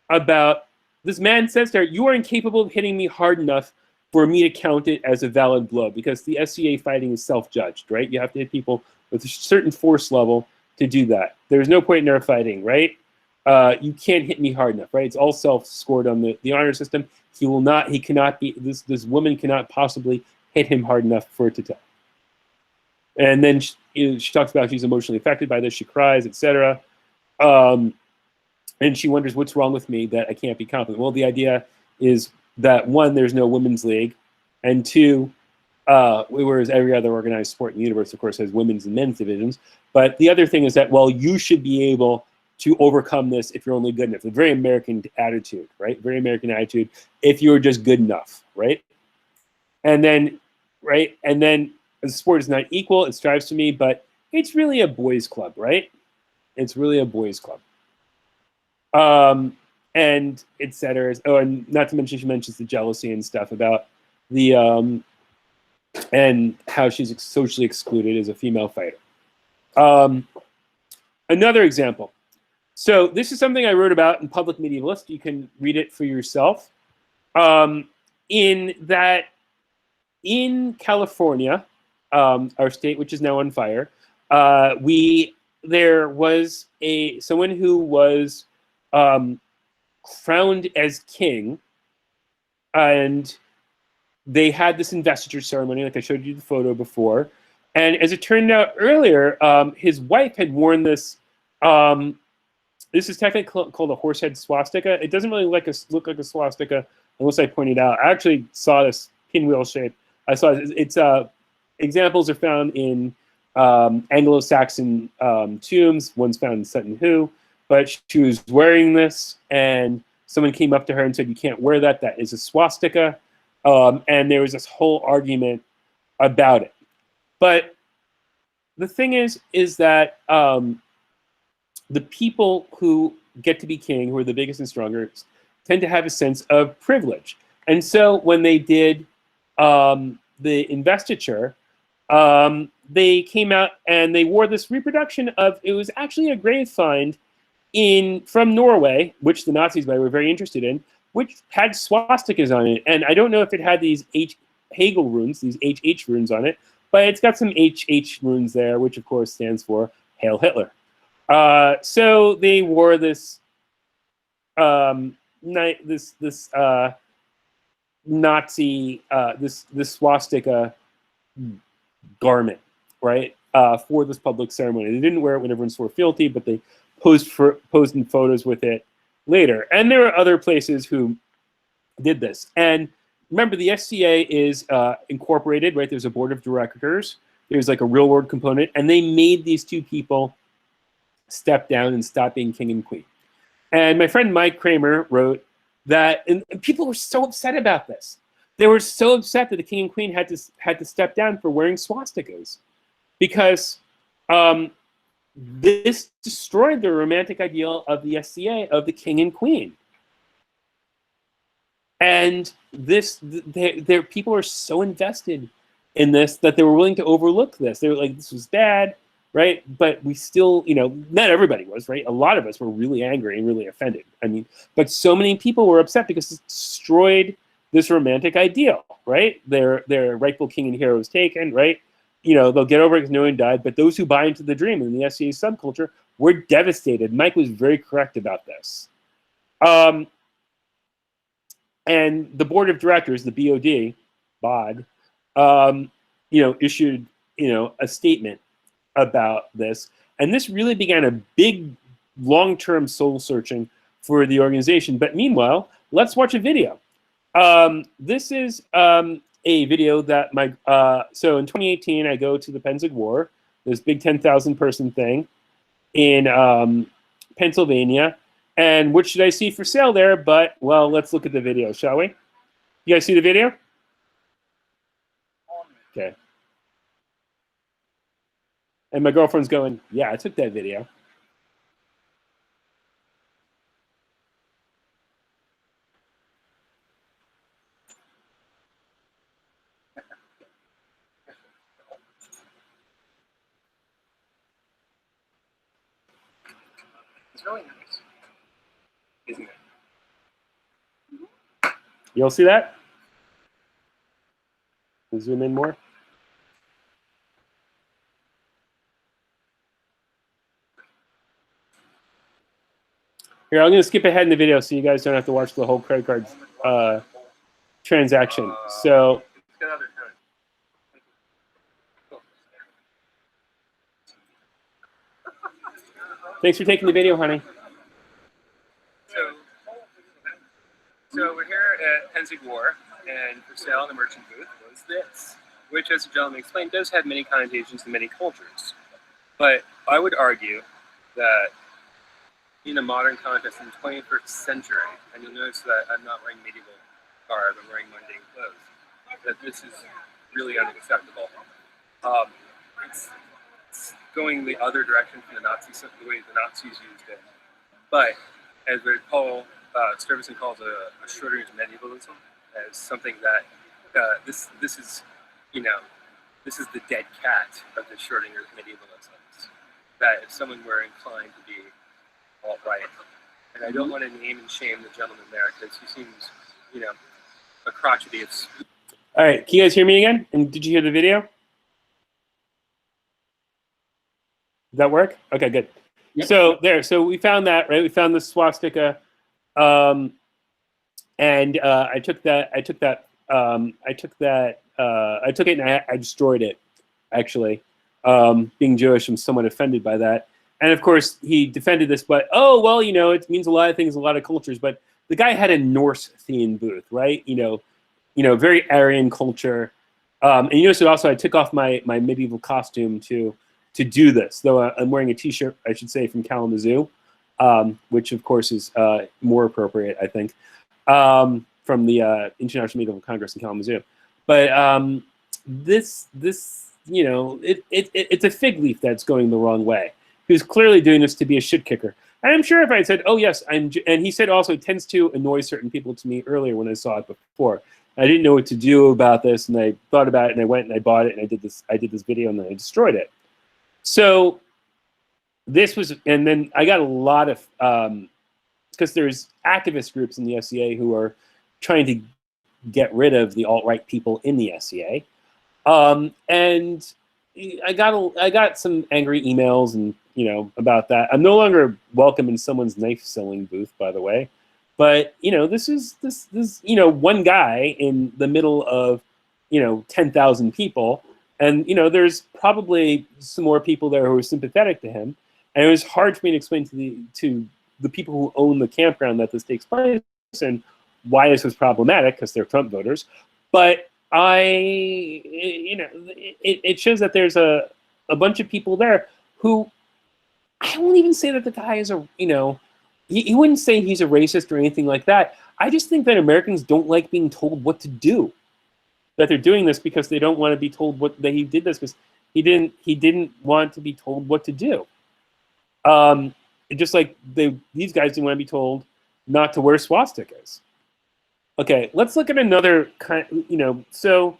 about this man says to her, "You are incapable of hitting me hard enough for me to count it as a valid blow," because the SEA fighting is self-judged, right? You have to hit people with a certain force level to do that. There's no point in our fighting, right? You can't hit me hard enough, right? It's all self-scored on the honor system. He cannot be, this woman cannot possibly hit him hard enough for it to tell. And then she talks about she's emotionally affected by this. She cries, etc. And she wonders, what's wrong with me that I can't be confident? Well, the idea is that, one, there's no women's league, and two, whereas every other organized sport in the universe, of course, has women's and men's divisions. But the other thing is that, well, you should be able to overcome this if you're only good enough. It's a very American attitude, right? Very American attitude. If you're just good enough, right? And then, right? And then the sport is not equal. It strives to me, but it's really a boys' club, right? It's really a boys' club. And et cetera. Oh, and not to mention, she mentions the jealousy and stuff about the and how she's socially excluded as a female fighter. Another example. So this is something I wrote about in Public Medievalist. You can read it for yourself. In that, in California, our state, which is now on fire, there was someone who was crowned as king, and they had this investiture ceremony, like I showed you the photo before. And as it turned out earlier, his wife had worn this. This is technically called a horsehead swastika. It doesn't really look like a swastika unless I point it out. I actually saw this pinwheel shape. I saw it's examples are found in Anglo-Saxon tombs. One's found in Sutton Hoo. But she was wearing this, and someone came up to her and said, "You can't wear that. That is a swastika." And there was this whole argument about it. But the thing is that the people who get to be king, who are the biggest and strongest, tend to have a sense of privilege. And so when they did the investiture, they came out and they wore this reproduction of, it was actually a grave find from Norway, which the Nazis, by the way, were very interested in, which had swastikas on it. And I don't know if it had these Hegel runes, these HH runes on it, but it's got some HH runes there, which of course stands for Hail Hitler. So they wore this this Nazi this swastika garment, right? For this public ceremony. They didn't wear it when everyone swore fealty, but they posed in photos with it later. And there are other places who did this. And remember, the SCA is incorporated, right? There's a board of directors. There's like a real world component. And they made these two people step down and stop being king and queen. And my friend Mike Kramer wrote that, and people were so upset about this. They were so upset that the king and queen had to step down for wearing swastikas, because this destroyed the romantic ideal of the SCA of the king and queen. And their people are so invested in this that they were willing to overlook this. They were like, this was bad, right? But we still, not everybody was, right? A lot of us were really angry and really offended. I mean, but so many people were upset because it destroyed this romantic ideal, right? Their rightful king and hero was taken, right? They'll get over it because no one died, but those who buy into the dream in the SCA subculture were devastated. Mike was very correct about this. And the board of directors, the BOD, issued, a statement about this. And this really began a big, long-term soul searching for the organization. But meanwhile, let's watch a video. This is a a video that my, so in 2018, I go to the Penzig War, this big 10,000 person thing in Pennsylvania. And what should I see for sale there? But, well, let's look at the video, shall we? You guys see the video? Okay. And my girlfriend's going, yeah, I took that video. It's really nice, isn't it? You all see that? Can you zoom in more? Here, I'm going to skip ahead in the video so you guys don't have to watch the whole credit card transaction. So, thanks for taking the video, honey. So we're here at Penzig War, and for sale in the merchant booth was this, which, as the gentleman explained, does have many connotations in many cultures. But I would argue that in a modern context in the 21st century, and you'll notice that I'm not wearing medieval garb, I'm wearing mundane clothes, that this is really unacceptable. It's going the other direction from the Nazis, the way the Nazis used it. But as we call, Stuyvesant calls a Schrodinger's medievalism as something that this is, you know, this is the dead cat of the Schrodinger's medievalisms. That if someone were inclined to be alt-right, and I don't want to name and shame the gentleman there because he seems, you know, a crotchety of. All right, can you guys hear me again? And did you hear the video? Does that work? Okay, good. Yep. So we found that, right? We found the swastika, and I took it and I destroyed it. Actually, being Jewish, I'm somewhat offended by that. And of course, he defended this, but oh well, you know, it means a lot of things, a lot of cultures. But the guy had a Norse themed booth, right? You know, very Aryan culture. And you notice also I took off my medieval costume to do this, though I'm wearing a T-shirt, I should say, from Kalamazoo, which of course is more appropriate, I think, from the International Medieval Congress in Kalamazoo. But this you know, it's a fig leaf that's going the wrong way. He was clearly doing this to be a shit kicker. And I'm sure if I had said, oh yes, and he said also it tends to annoy certain people to me earlier when I saw it before. I didn't know what to do about this, and I thought about it, and I went and I bought it, and I did this video, and then I destroyed it. So this was, and then I got a lot of, because there's activist groups in the SCA who are trying to get rid of the alt-right people in the SCA. And I got some angry emails and, you know, about that. I'm no longer welcome in someone's knife selling booth, by the way. But, you know, this you know, one guy in the middle of, you know, 10,000 people. And, you know, there's probably some more people there who are sympathetic to him. And it was hard for me to explain to the people who own the campground that this takes place and why this was problematic, because they're Trump voters. But you know, it shows that there's a bunch of people there who, I won't even say that the guy is a, you know, he wouldn't say he's a racist or anything like that. I just think that Americans don't like being told what to do. That they're doing this because they don't want to be told that he did this because he didn't want to be told what to do. Just like these guys didn't want to be told not to wear swastikas. Okay, let's look at another kind. You know, so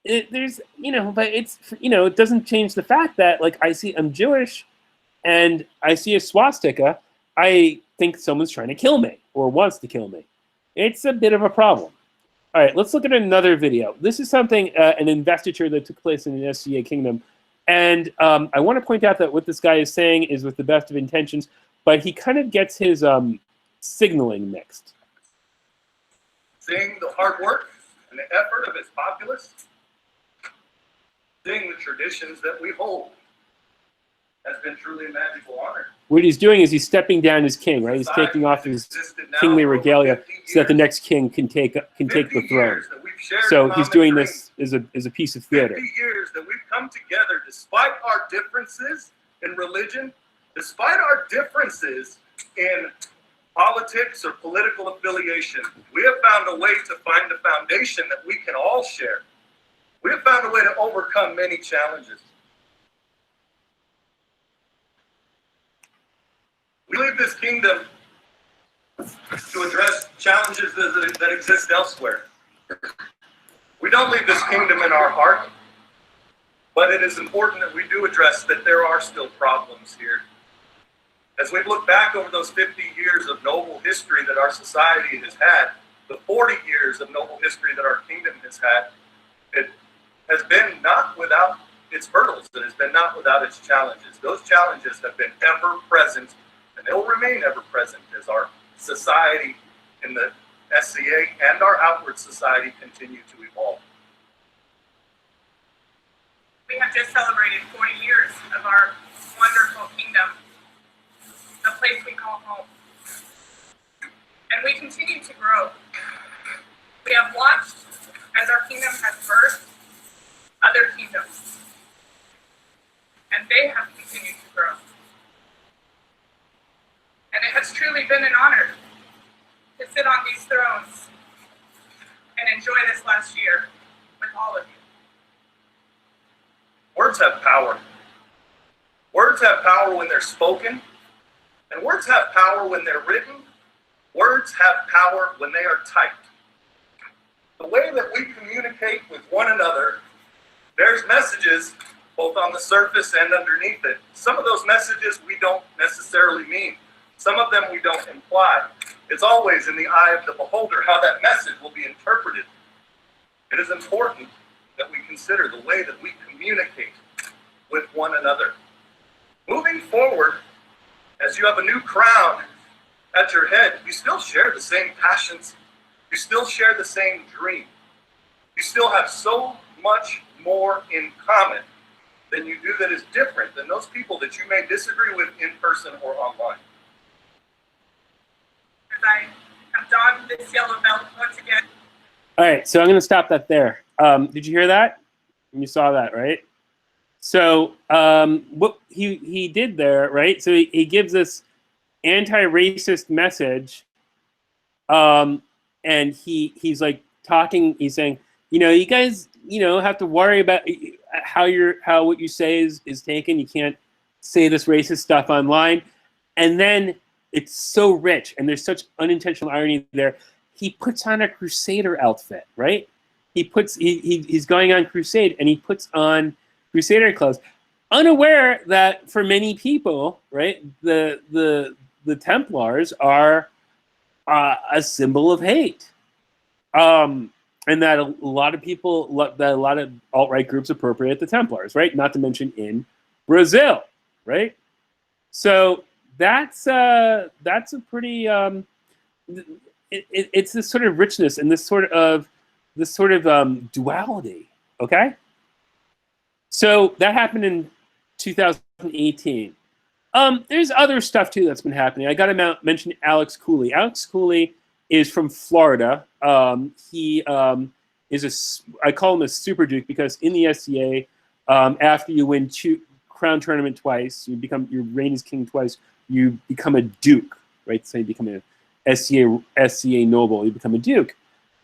there's, you know, but it's, you know, it doesn't change the fact that, like, I'm Jewish, and I see a swastika, I think someone's trying to kill me or wants to kill me. It's a bit of a problem. All right, let's look at another video. This is something, an investiture that took place in the SCA Kingdom. And I want to point out that what this guy is saying is with the best of intentions, but he kind of gets his signaling mixed. Seeing the hard work and the effort of its populace, seeing the traditions that we hold, has been truly a magical honor. What he's doing is he's stepping down as king, right? He's taking off his kingly regalia so that the next king can take the throne. That we shared So a he's common doing dream. this as a piece of theater. 50 years that we've come together despite our differences in religion, despite our differences in politics or political affiliation. We have found a way to find a foundation that we can all share. We have found a way to overcome many challenges. We leave this kingdom to address challenges that exist elsewhere. We don't leave this kingdom in our heart, but it is important that we do address that there are still problems here. As we look back over those 50 years of noble history that our society has had, the 40 years of noble history that our kingdom has had, it has been not without its hurdles. It has been not without its challenges. Those challenges have been ever present, and they will remain ever present as our society in the SCA and our outward society continue to evolve. We have just celebrated 40 years of our wonderful kingdom, a place we call home. And we continue to grow. We have watched as our kingdom has birthed other kingdoms, and they have continued to grow. And it has truly been an honor to sit on these thrones and enjoy this last year with all of you. Words have power. Words have power when they're spoken, and words have power when they're written. Words have power when they are typed. The way that we communicate with one another, there's messages both on the surface and underneath it. Some of those messages we don't necessarily mean. Some of them we don't imply. It's always in the eye of the beholder how that message will be interpreted. It is important that we consider the way that we communicate with one another. Moving forward, as you have a new crown at your head, you still share the same passions. You still share the same dream. You still have so much more in common than you do that is different than those people that you may disagree with in person or online. As I have donned this yellow belt once again. All right, so I'm going to stop that there. Did you hear that? You saw that, right? So what he did there, right? So he gives this anti-racist message, and he's like talking. He's saying, you guys, have to worry about how what you say is taken. You can't say this racist stuff online, and then it's so rich, and there's such unintentional irony there. He puts on a crusader outfit, right? He's going on crusade, and he puts on crusader clothes, unaware that for many people, right, the Templars are a symbol of hate, and that a lot of alt-right groups appropriate the Templars, right? Not to mention in Brazil, right? So that's a pretty it's this sort of richness and this sort of duality. Okay, so that happened in 2018. There's other stuff too that's been happening. I got to mention Alex Cooley. Alex Cooley is from Florida. He is I call him a super duke because in the SCA, after you win crown tournament twice, your reign as king twice, you become a duke, right? So you become a SCA noble, you become a duke.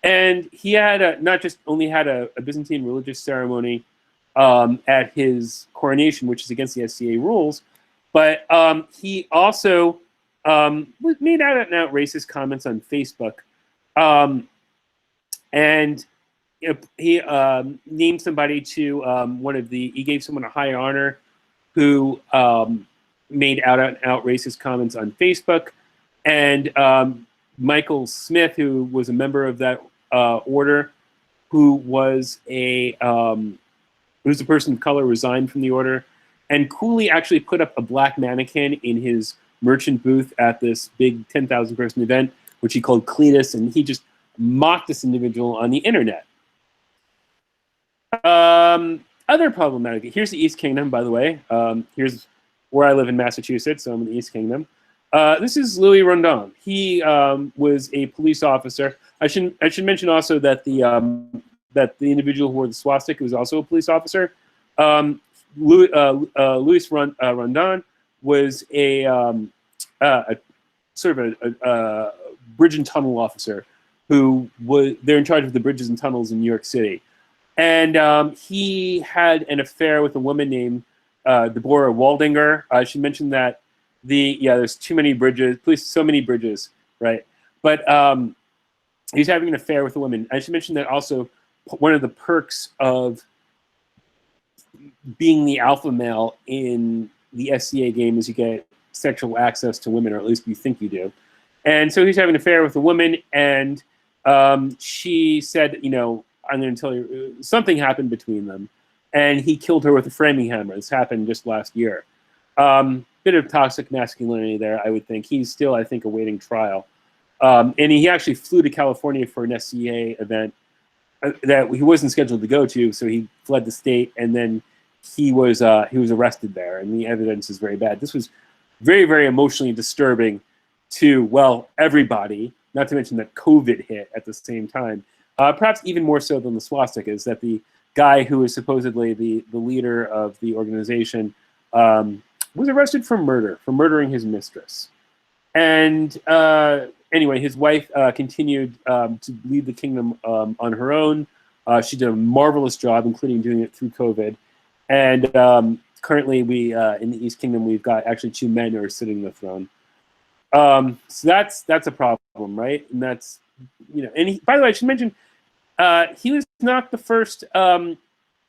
And he had not just only had a Byzantine religious ceremony at his coronation, which is against the SCA rules, but he also made out and out racist comments on Facebook, and he named somebody to he gave someone a high honor who made out and out racist comments on Facebook, and Michael Smith, who was a member of that order, who was a person of color, resigned from the order. And Cooley actually put up a black mannequin in his merchant booth at this big 10,000 person event, which he called Cletus, and he just mocked this individual on the internet. Other problematic. Here's the East Kingdom, by the way. Here's where I live in Massachusetts, so I'm in the East Kingdom. This is Louis Rondon. He was a police officer. I should mention also that the individual who wore the swastika was also a police officer. Louis Rondon was a sort of a bridge and tunnel officer who was they're in charge of the bridges and tunnels in New York City, and he had an affair with a woman named Deborah Waldinger. I should mention that there's too many bridges, please, so many bridges, right? But he's having an affair with a woman. I should mention that also one of the perks of being the alpha male in the SCA game is you get sexual access to women, or at least you think you do. And so he's having an affair with a woman, and she said, you know, I'm going to tell you, something happened between them, and he killed her with a framing hammer. This happened just last year. Bit of toxic masculinity there, I would think. He's still, I think, awaiting trial. And he actually flew to California for an SCA event that he wasn't scheduled to go to, so he fled the state, and then he was arrested there, and the evidence is very bad. This was very, very emotionally disturbing to, well, everybody, not to mention that COVID hit at the same time. Perhaps even more so than the swastika is that the guy who is supposedly the leader of the organization was arrested for murder, for murdering his mistress. And anyway, his wife continued to lead the kingdom on her own. She did a marvelous job, including doing it through COVID. And currently, we in the East Kingdom, we've got actually 2 men who are sitting on the throne. So that's a problem, right? And that's, you know, and he, by the way, I should mention, he was not the first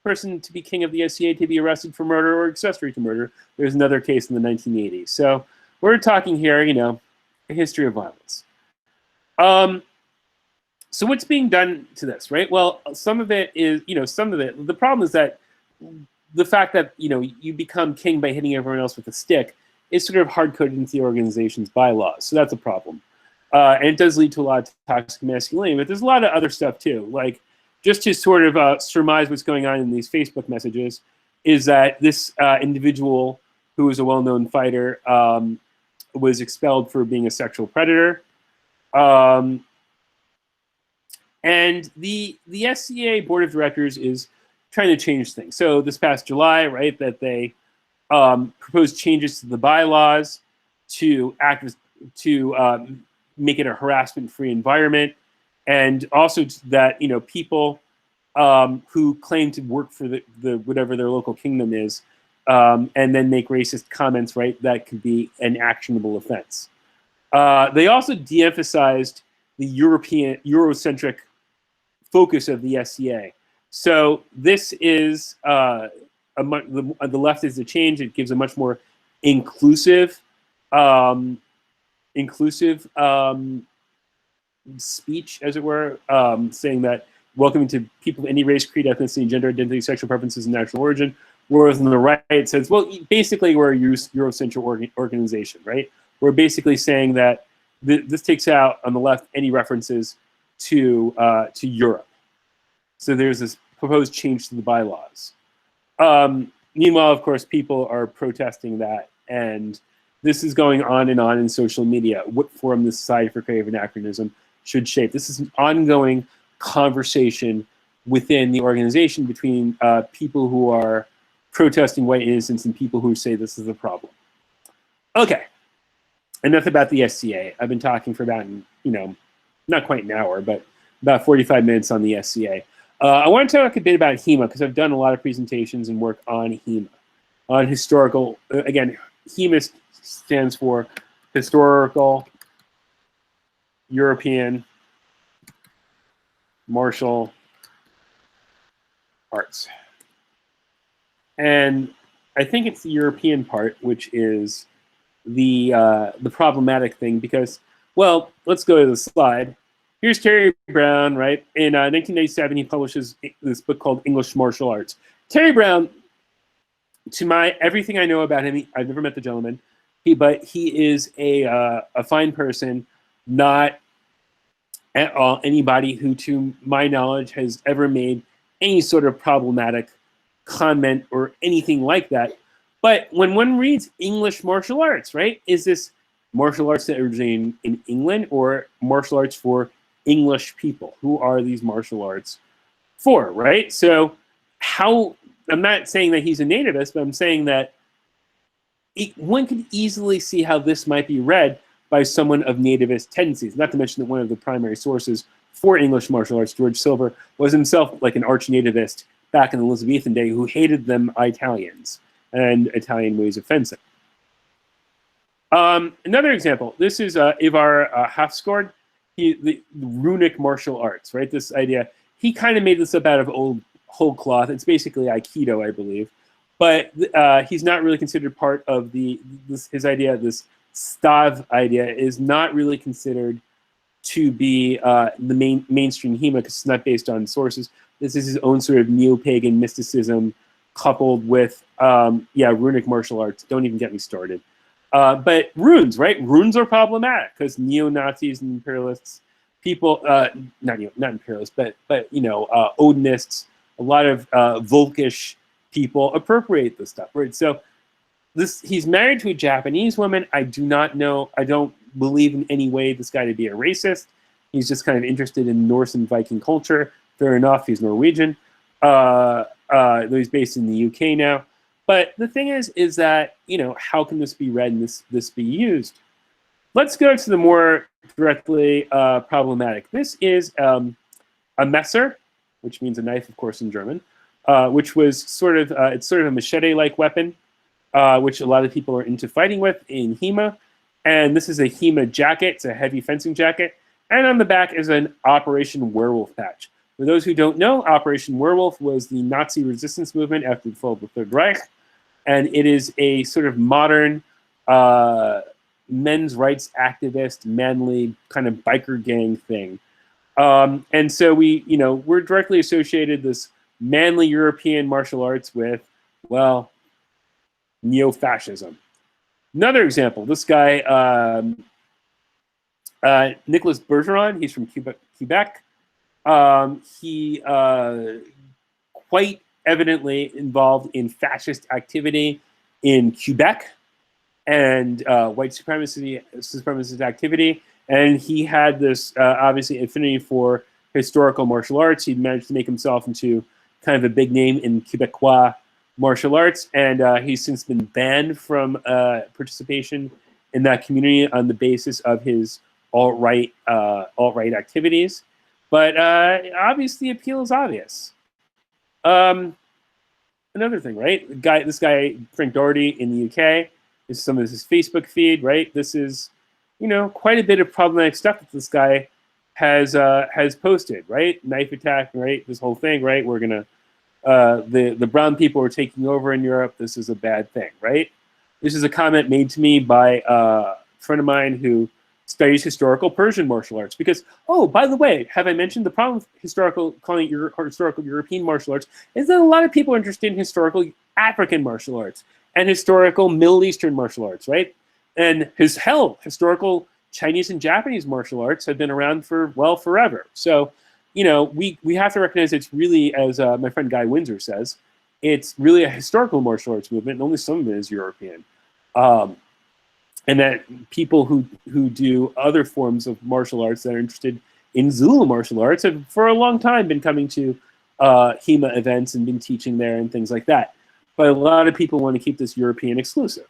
person to be king of the SCA to be arrested for murder or accessory to murder. There's another case in the 1980s. So we're talking here, you know, a history of violence. So what's being done to this, right? Well, some of it is, you know, the problem is that the fact that, you know, you become king by hitting everyone else with a stick is sort of hard-coded into the organization's bylaws. So that's a problem. And it does lead to a lot of toxic masculinity, but there's a lot of other stuff too. Like, just to sort of surmise what's going on in these Facebook messages, is that this individual, who is a well-known fighter, was expelled for being a sexual predator. And the SCA board of directors is trying to change things. So this past July, right, that they proposed changes to the bylaws to make it a harassment-free environment, and also that, you know, people who claim to work for the whatever their local kingdom is, and then make racist comments, right, that could be an actionable offense. They also de-emphasized the Eurocentric focus of the SCA. So this is the left is a change. It gives a much more inclusive speech, as it were, saying that welcoming to people of any race, creed, ethnicity, gender identity, sexual preferences, and national origin. Whereas on the right, it says, well, basically we're a Eurocentric organization, right? We're basically saying that this takes out, on the left, any references to Europe. So there's this proposed change to the bylaws. Meanwhile, of course, people are protesting that, and this is going on in social media. What form the Society for Creative Anachronism should shape. This is an ongoing conversation within the organization between people who are protesting white innocence and people who say this is a problem. Okay, enough about the SCA. I've been talking for about, you know, not quite an hour, but about 45 minutes on the SCA. I want to talk a bit about HEMA, because I've done a lot of presentations and work on HEMA, on historical, again, HEMA stands for Historical European Martial Arts. And I think it's the European part, which is the problematic thing, because, well, let's go to the slide. Here's Terry Brown, right? In 1997, he publishes this book called English Martial Arts. Terry Brown, to everything I know about him, I've never met the gentleman, but he is a fine person, not at all anybody who, to my knowledge, has ever made any sort of problematic comment or anything like that. But when one reads English martial arts, right, is this martial arts that originated in England, or martial arts for English people? Who are these martial arts for, right? So how, I'm not saying that he's a nativist, but I'm saying that one could easily see how this might be read by someone of nativist tendencies, not to mention that one of the primary sources for English martial arts, George Silver, was himself like an arch-nativist back in the Elizabethan day who hated them Italians and Italian ways of fencing. Another example, this is Ivar Hafskord, the runic martial arts, right? This idea, he kind of made this up out of whole cloth. It's basically Aikido, I believe. But he's not really considered part of his idea, this Stav idea, is not really considered to be the mainstream HEMA because it's not based on sources. This is his own sort of neo-pagan mysticism coupled with, runic martial arts. Don't even get me started. But runes, right? Runes are problematic because neo-Nazis and imperialists, people, not imperialists, but Odinists, a lot of Volkish people appropriate this stuff, right? So he's married to a Japanese woman. I do not know, I don't believe in any way this guy to be a racist. He's just kind of interested in Norse and Viking culture. Fair enough, he's Norwegian. Though he's based in the UK now. But the thing is that, how can this be read and this be used? Let's go to the more directly problematic. This is a Messer, which means a knife, of course, in German, which was it's sort of a machete-like weapon, which a lot of people are into fighting with in HEMA. And this is a HEMA jacket. It's a heavy fencing jacket. And on the back is an Operation Werewolf patch. For those who don't know, Operation Werewolf was the Nazi resistance movement after the fall of the Third Reich. And it is a sort of modern men's rights activist, manly kind of biker gang thing. And so we're directly associated this manly European martial arts with, well, neo-fascism. Another example, this guy, Nicolas Bergeron, he's from Quebec. He quite evidently involved in fascist activity in Quebec and white supremacist activity. And he had this, obviously, affinity for historical martial arts. He managed to make himself into kind of a big name in Quebecois martial arts. And he's since been banned from participation in that community on the basis of his alt-right activities. But obviously, the appeal is obvious. Another thing, right? This guy, Frank Doherty in the UK, this is some of his Facebook feed, right? This is, quite a bit of problematic stuff that this guy has posted, right? Knife attack, right? This whole thing, right? We're gonna, the brown people are taking over in Europe. This is a bad thing, right? This is a comment made to me by a friend of mine who studies historical Persian martial arts. Because, oh, by the way, have I mentioned the problem with historical European martial arts is that a lot of people are interested in historical African martial arts and historical Middle Eastern martial arts, right? And historical Chinese and Japanese martial arts have been around for, well, forever. So, we have to recognize it's really, as my friend Guy Windsor says, it's really a historical martial arts movement, and only some of it is European. And that people who do other forms of martial arts that are interested in Zulu martial arts have for a long time been coming to HEMA events and been teaching there and things like that. But a lot of people want to keep this European exclusive.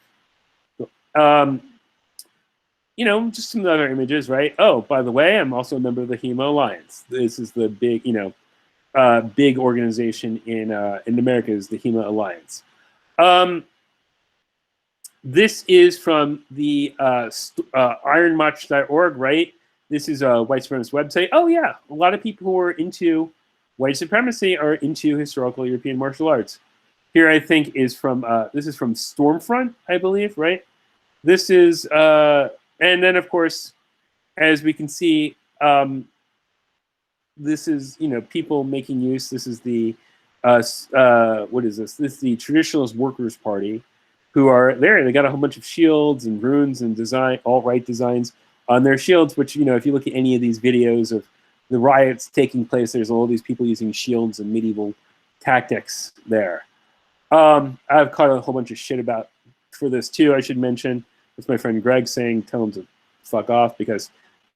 Just some other images, right? Oh, by the way, I'm also a member of the HEMA Alliance. This is the big, big organization in America is the HEMA Alliance. This is from the ironmarch.org, right? This is a white supremacist website. Oh yeah, a lot of people who are into white supremacy are into historical European martial arts. Here I think is from, this is from Stormfront, I believe, right? This is, and then of course, as we can see, this is, people making use, this is the, what is this? This is the Traditionalist Workers' Party, who are there. They got a whole bunch of shields and runes and alt-right designs on their shields, which, if you look at any of these videos of the riots taking place, there's all these people using shields and medieval tactics there. I've caught a whole bunch of shit for this too, I should mention. It's my friend Greg saying, tell him to fuck off, because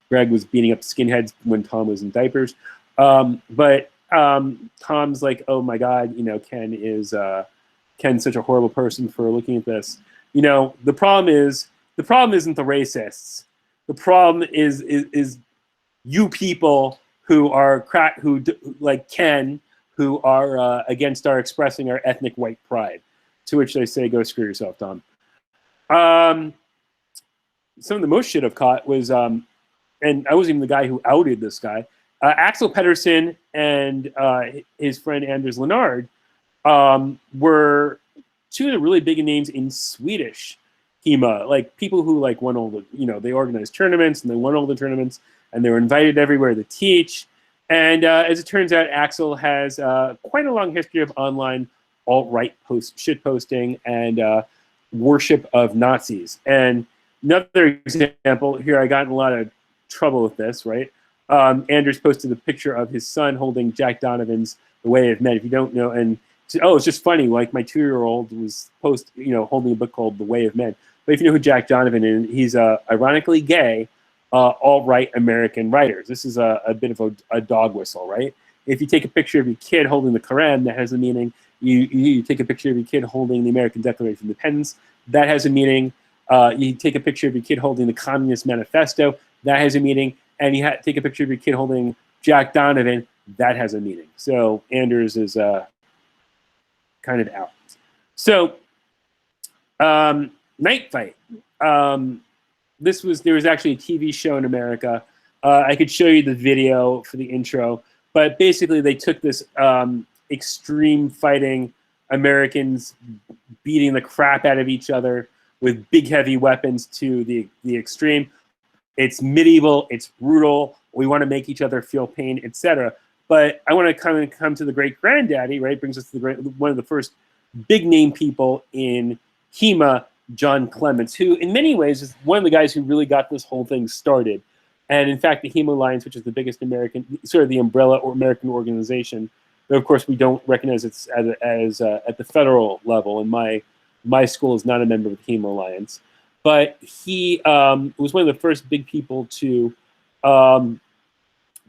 Greg was beating up skinheads when Tom was in diapers. But Tom's like, oh my God, you know, Ken's such a horrible person for looking at this. You know, the problem isn't the racists. The problem is you people who are like Ken, who are against our expressing our ethnic white pride. To which they say, go screw yourself, Tom. Some of the most shit I've caught was, and I wasn't even the guy who outed this guy, Axel Pedersen and his friend Anders Leonard were two of the really big names in Swedish HEMA, like people who like won all the, you know, they organized tournaments and they won all the tournaments and they were invited everywhere to teach. And as it turns out, Axel has quite a long history of online alt-right shit posting and worship of Nazis. And another example here, I got in a lot of trouble with this, right? Anders posted a picture of his son holding Jack Donovan's The Way of Men. If you don't know, and oh, it's just funny. Like my 2-year-old was holding a book called The Way of Men. But if you know who Jack Donovan is, he's ironically gay, alt-right American writer. This is a bit of a dog whistle, right? If you take a picture of your kid holding the Quran, that has a meaning. You take a picture of your kid holding the American Declaration of Independence, that has a meaning. You take a picture of your kid holding the Communist Manifesto, that has a meaning. And you take a picture of your kid holding Jack Donovan, that has a meaning. So Anders is kind of out. So Night Fight. There was actually a TV show in America. I could show you the video for the intro, but basically they took this extreme fighting, Americans beating the crap out of each other with big heavy weapons to the extreme. It's medieval, it's brutal, we want to make each other feel pain, etc. But I want to come to the great granddaddy, right? Brings us to one of the first big name people in HEMA, John Clements, who in many ways is one of the guys who really got this whole thing started. And in fact, the HEMA Alliance, which is the biggest American, sort of the umbrella or American organization, but of course we don't recognize it as at the federal level, and my school is not a member of the HEMA Alliance. But he was one of the first big people to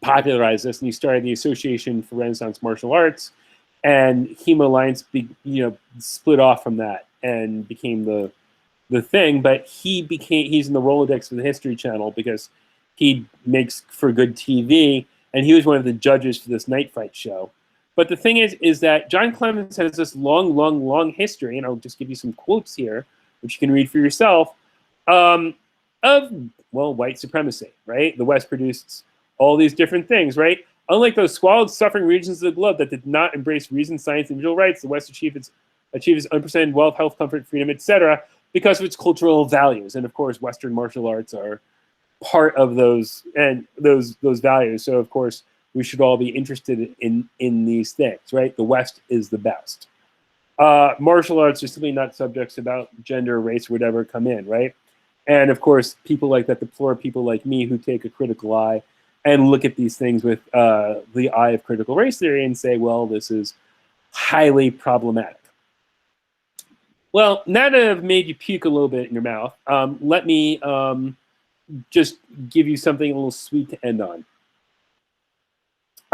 popularize this, and he started the Association for Renaissance Martial Arts, and HEMA Alliance, split off from that and became the thing. But he's in the Rolodex of the History Channel because he makes for good TV, and he was one of the judges for this Night Fight show. But the thing is that John Clements has this long history, and I'll just give you some quotes here, which you can read for yourself. Of white supremacy, right? The West produced all these different things, right? Unlike those squalid, suffering regions of the globe that did not embrace reason, science, and individual rights, the West achieved its unprecedented wealth, health, comfort, freedom, etc., because of its cultural values. And of course, Western martial arts are part of those values. So of course, we should all be interested in these things, right? The West is the best. Martial arts are simply not subjects about gender, race, whatever come in, right? And of course, people like that deplore people like me who take a critical eye and look at these things with the eye of critical race theory and say, well, this is highly problematic. Well, now that I've made you puke a little bit in your mouth, let me just give you something a little sweet to end on.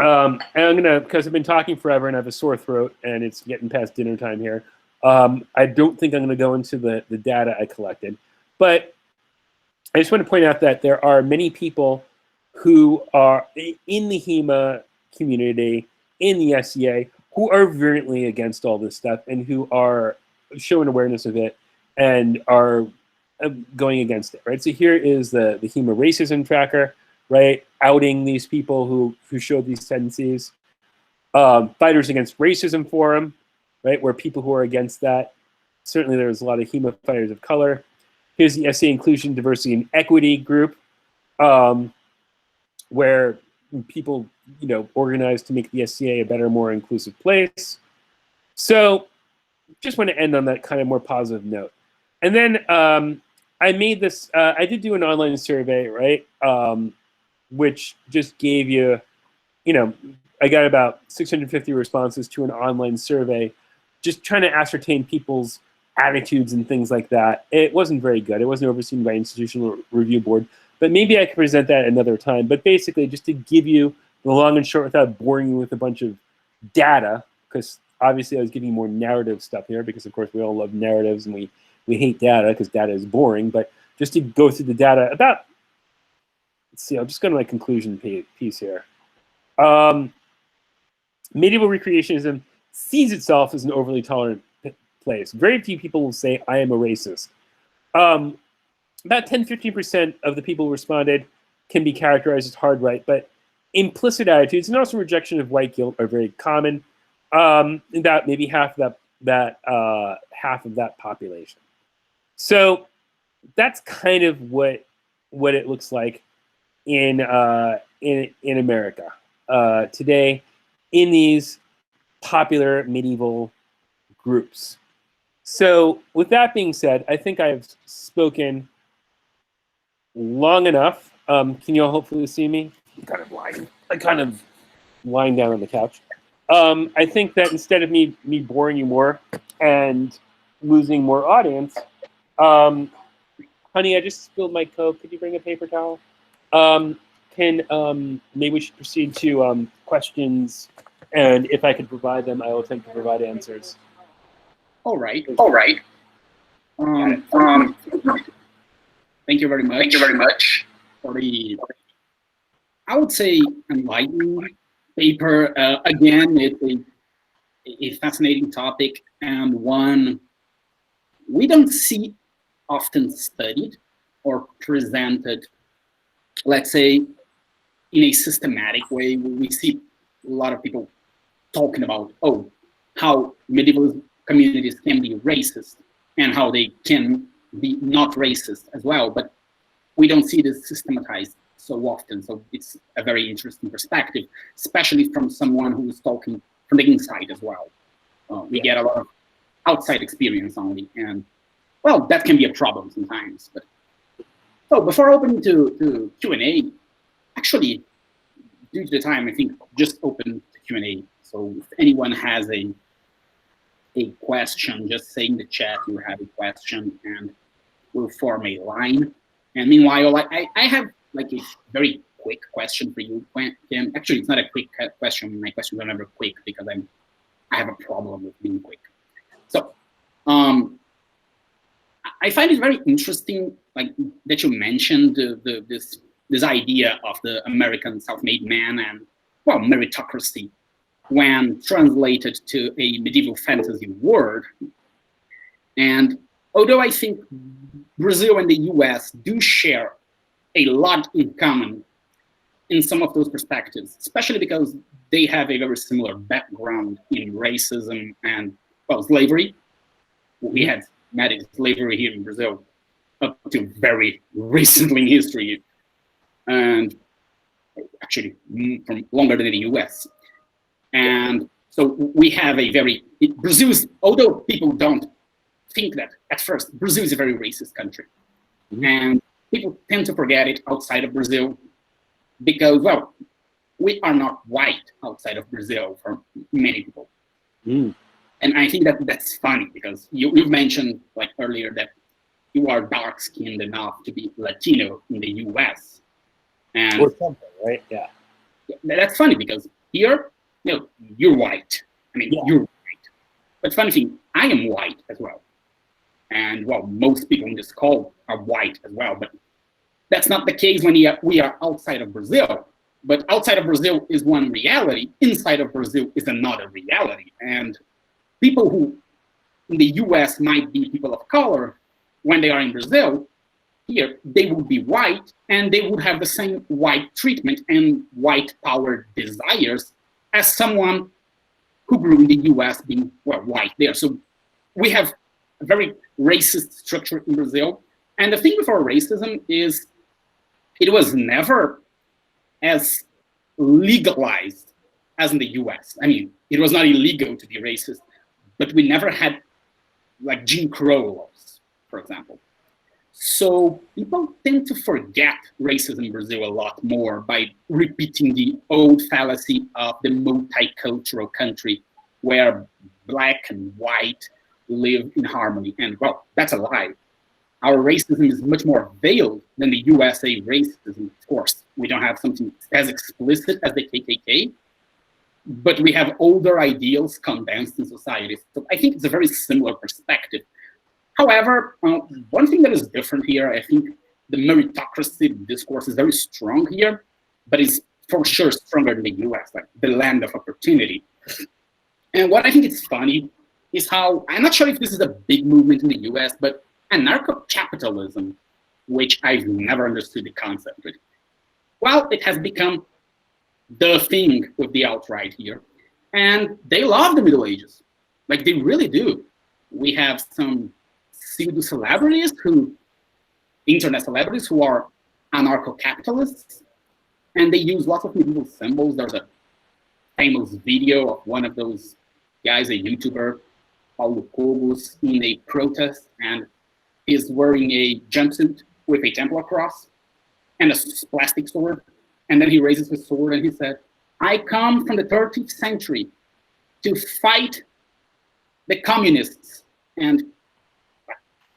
And I'm gonna, because I've been talking forever and I have a sore throat and it's getting past dinner time here, I don't think I'm gonna go into the data I collected, but I just want to point out that there are many people who are in the HEMA community, in the SCA, who are virulently against all this stuff and who are showing awareness of it and are going against it, right? So here is the HEMA racism tracker, right? Outing these people who showed these tendencies. Fighters Against Racism Forum, right? Where people who are against that. Certainly there's a lot of HEMA fighters of color. Here's the SCA Inclusion, Diversity, and Equity group, where people, organize to make the SCA a better, more inclusive place. So just want to end on that kind of more positive note. And then I made this, I did do an online survey, right? Which just gave you, I got about 650 responses to an online survey, just trying to ascertain people's attitudes and things like that. It wasn't very good. It wasn't overseen by an institutional review board. but maybe I can present that another time. But basically, just to give you the long and short without boring you with a bunch of data, because obviously I was giving you more narrative stuff here, because of course we all love narratives and we hate data because data is boring. But just to go through the data about, let's see, I'll just go to my conclusion piece here. Medieval recreationism sees itself as an overly tolerant place. Very few people will say, I am a racist. About 10–15% of the people who responded can be characterized as hard right, but implicit attitudes and also rejection of white guilt are very common. About maybe half of that population. So that's kind of what it looks like in America today in these popular medieval groups. So with that being said, I think I've spoken long enough. Can you all hopefully see me? I'm kind of lying down on the couch. I think that instead of me boring you more and losing more audience, honey, I just spilled my Coke. Could you bring a paper towel? Maybe we should proceed to questions, and if I could provide them, I will attempt to provide answers. All right. Thank you very much for the, I would say, enlightening paper. Again, it's a fascinating topic, and one we don't see often studied or presented, let's say, in a systematic way. We see a lot of people talking about, how medieval communities can be racist and how they can be not racist as well, but we don't see this systematized so often. So it's a very interesting perspective, especially from someone who's talking from the inside as well. We get a lot of outside experience only, and well, that can be a problem sometimes. But so before opening to Q&A, actually, due to the time, I think just open to Q&A. So if anyone has a question, just say in the chat you have a question, and we'll form a line. And meanwhile, I have like a very quick question for you, Ken. Actually, it's not a quick question. My questions are never quick because I have a problem with being quick. So I find it very interesting, like that you mentioned this idea of the American self-made man and, well, meritocracy when translated to a medieval fantasy word. And although I think Brazil and the US do share a lot in common in some of those perspectives, especially because they have a very similar background in racism and, well, slavery. We had systematic slavery here in Brazil up to very recently in history, and actually from longer than the US. And so we have a very, Brazil is, although people don't think that at first, Brazil is a very racist country. And people tend to forget it outside of Brazil because, well, we are not white outside of Brazil for many people. And I think that's funny because you mentioned like earlier that you are dark-skinned enough to be Latino in the US. And or something, right? Yeah. That's funny because here, you're white. I mean, you're white. But funny thing, I am white as well. And, well, most people in this call are white as well. But that's not the case when we are outside of Brazil. But outside of Brazil is one reality. Inside of Brazil is another reality. And people who in the US might be people of color, when they are in Brazil, here, they would be white, and they would have the same white treatment and white power desires as someone who grew in the US being, well, white there. So we have a very racist structure in Brazil. And the thing with our racism is it was never as legalized as in the US. I mean, it was not illegal to be racist, but we never had like Jim Crow laws, for example. So people tend to forget racism in Brazil a lot more by repeating the old fallacy of the multicultural country where black and white live in harmony. And, well, that's a lie. our racism is much more veiled than the USA racism. Of course, we don't have something as explicit as the KKK, but we have older ideals condensed in society. So I think it's a very similar perspective. However, one thing that is different here, I think the meritocracy discourse is very strong here, but it's for sure stronger than the US, like the land of opportunity. And what I think is funny is how, I'm not sure if this is a big movement in the US, but anarcho-capitalism, which I've never understood the concept with, well, it has become the thing with the alt-right here. And they love the Middle Ages. Like, they really do. We have some pseudo-celebrities internet celebrities who are anarcho-capitalists, and they use lots of medieval symbols. There's a famous video of one of those guys, a YouTuber, Paulo Cobos, in a protest, and is wearing a jumpsuit with a Templar cross and a plastic sword. And then he raises his sword and he said, "I come from the 13th century to fight the communists." And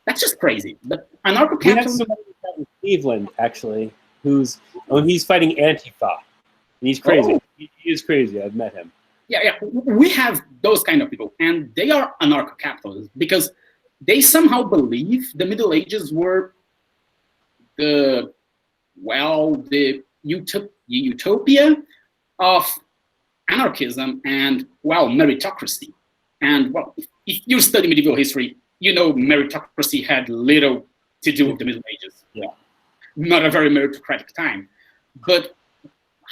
that's just crazy. But anarcho-capitalism... We have somebody in Cleveland, actually, he's fighting Antifa. And he's crazy. Oh. He is crazy. I've met him. Yeah, we have those kind of people, and they are anarcho-capitalists because they somehow believe the Middle Ages were the utopia of anarchism and, well, meritocracy. And, well, if you study medieval history, you know meritocracy had little to do with the Middle Ages. Yeah. Not a very meritocratic time. But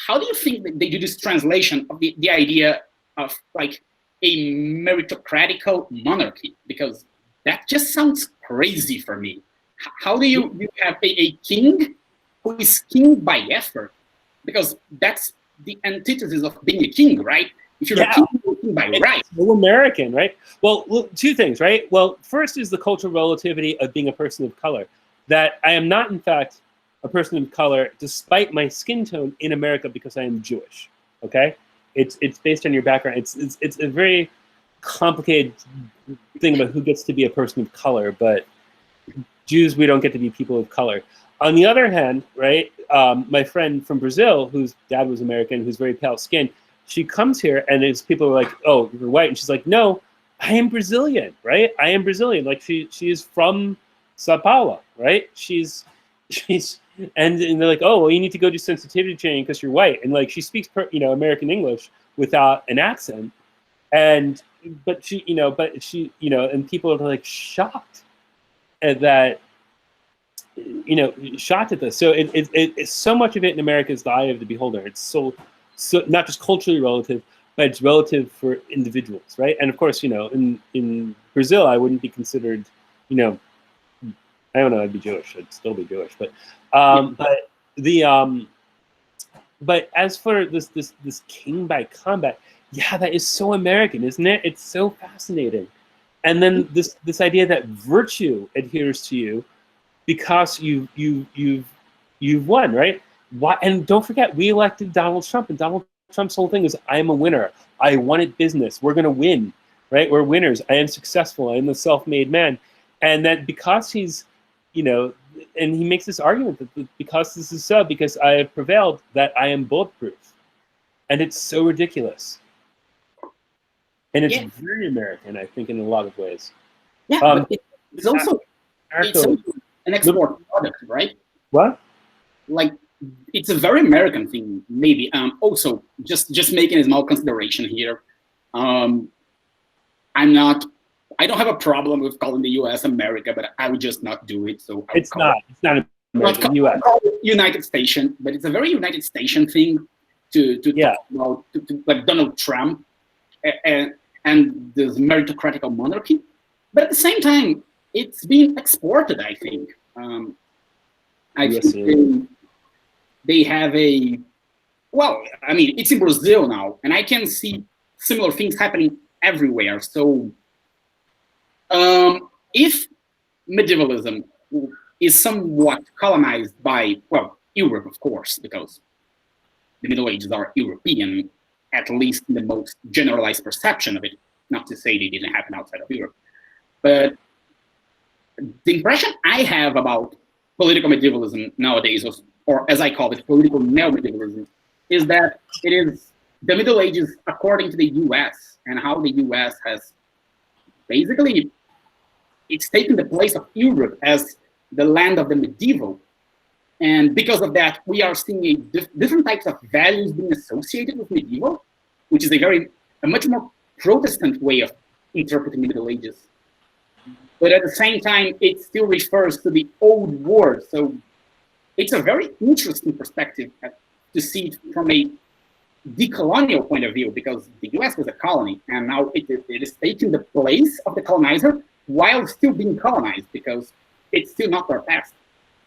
how do you think that they do this translation of the idea of like a meritocratical monarchy? Because that just sounds crazy for me. How do you have a king who is king by effort? Because that's the antithesis of being a king, right? If you're a king, you're a king by right. It's so American, right? Well, two things, right? Well, first is the cultural relativity of being a person of color. That I am not, in fact, a person of color, despite my skin tone in America, because I am Jewish. Okay, it's based on your background. It's a very complicated thing about who gets to be a person of color, but Jews, we don't get to be people of color. On the other hand, right, my friend from Brazil, whose dad was American, who's very pale skinned, she comes here and people are like, "Oh, you're white," and she's like, "No, I am Brazilian, right? I am Brazilian." Like she is from Sao Paulo, right? She's and they're like, "Oh, well, you need to go do sensitivity training because you're white." And like she speaks, American English without an accent, but she, and people are like shocked at that, shocked at this. So it's so much of it in America is the eye of the beholder. It's so not just culturally relative, but it's relative for individuals, right? And of course, in Brazil, I wouldn't be considered, I don't know, I'd be Jewish. I'd still be Jewish, but but as for this king by combat, yeah, that is so American, isn't it? It's so fascinating. And then this idea that virtue adheres to you because you've won, right? Why? And don't forget, we elected Donald Trump, and Donald Trump's whole thing is, "I am a winner. I won at business. We're gonna win, right? We're winners. I am successful. I am the self-made man." And that because he's and he makes this argument that because this is so, because I have prevailed, that I am bulletproof. And it's so ridiculous. And it's very American, I think, in a lot of ways. Yeah, but it's also an export product, right? What? Like, it's a very American thing, maybe. Also, just making a small consideration here. I don't have a problem with calling the U.S. America, but I would just not do it. So it's not American, U.S. United Station, but it's a very United Station thing to talk about, like Donald Trump and this meritocratic monarchy. But at the same time, it's being exported, I think. I think they have it's in Brazil now, and I can see similar things happening everywhere. So if medievalism is somewhat colonized by, Europe, of course, because the Middle Ages are European, at least in the most generalized perception of it, not to say they didn't happen outside of Europe. But the impression I have about political medievalism nowadays, or as I call it, political neo-medievalism, is that it is the Middle Ages according to the US, and how the US has basically, it's taken the place of Europe as the land of the medieval. And because of that, we are seeing different types of values being associated with medieval, which is a much more Protestant way of interpreting the Middle Ages. But at the same time, it still refers to the old world. So it's a very interesting perspective to see it from a decolonial point of view, because the US was a colony, and now it is taking the place of the colonizer while still being colonized, because it's still not their past.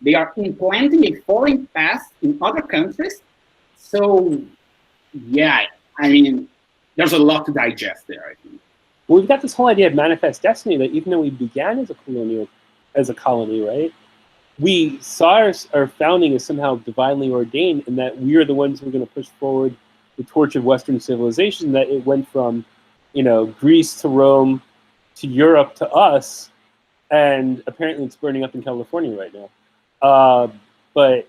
They are implanting a foreign past in other countries. So, yeah, I mean, there's a lot to digest there, I think. Well, we've got this whole idea of manifest destiny that even though we began as a colony, right? We saw our founding as somehow divinely ordained, and that we are the ones who are going to push forward the torch of Western civilization. That it went from, Greece to Rome to Europe to us, and apparently it's burning up in California right now. But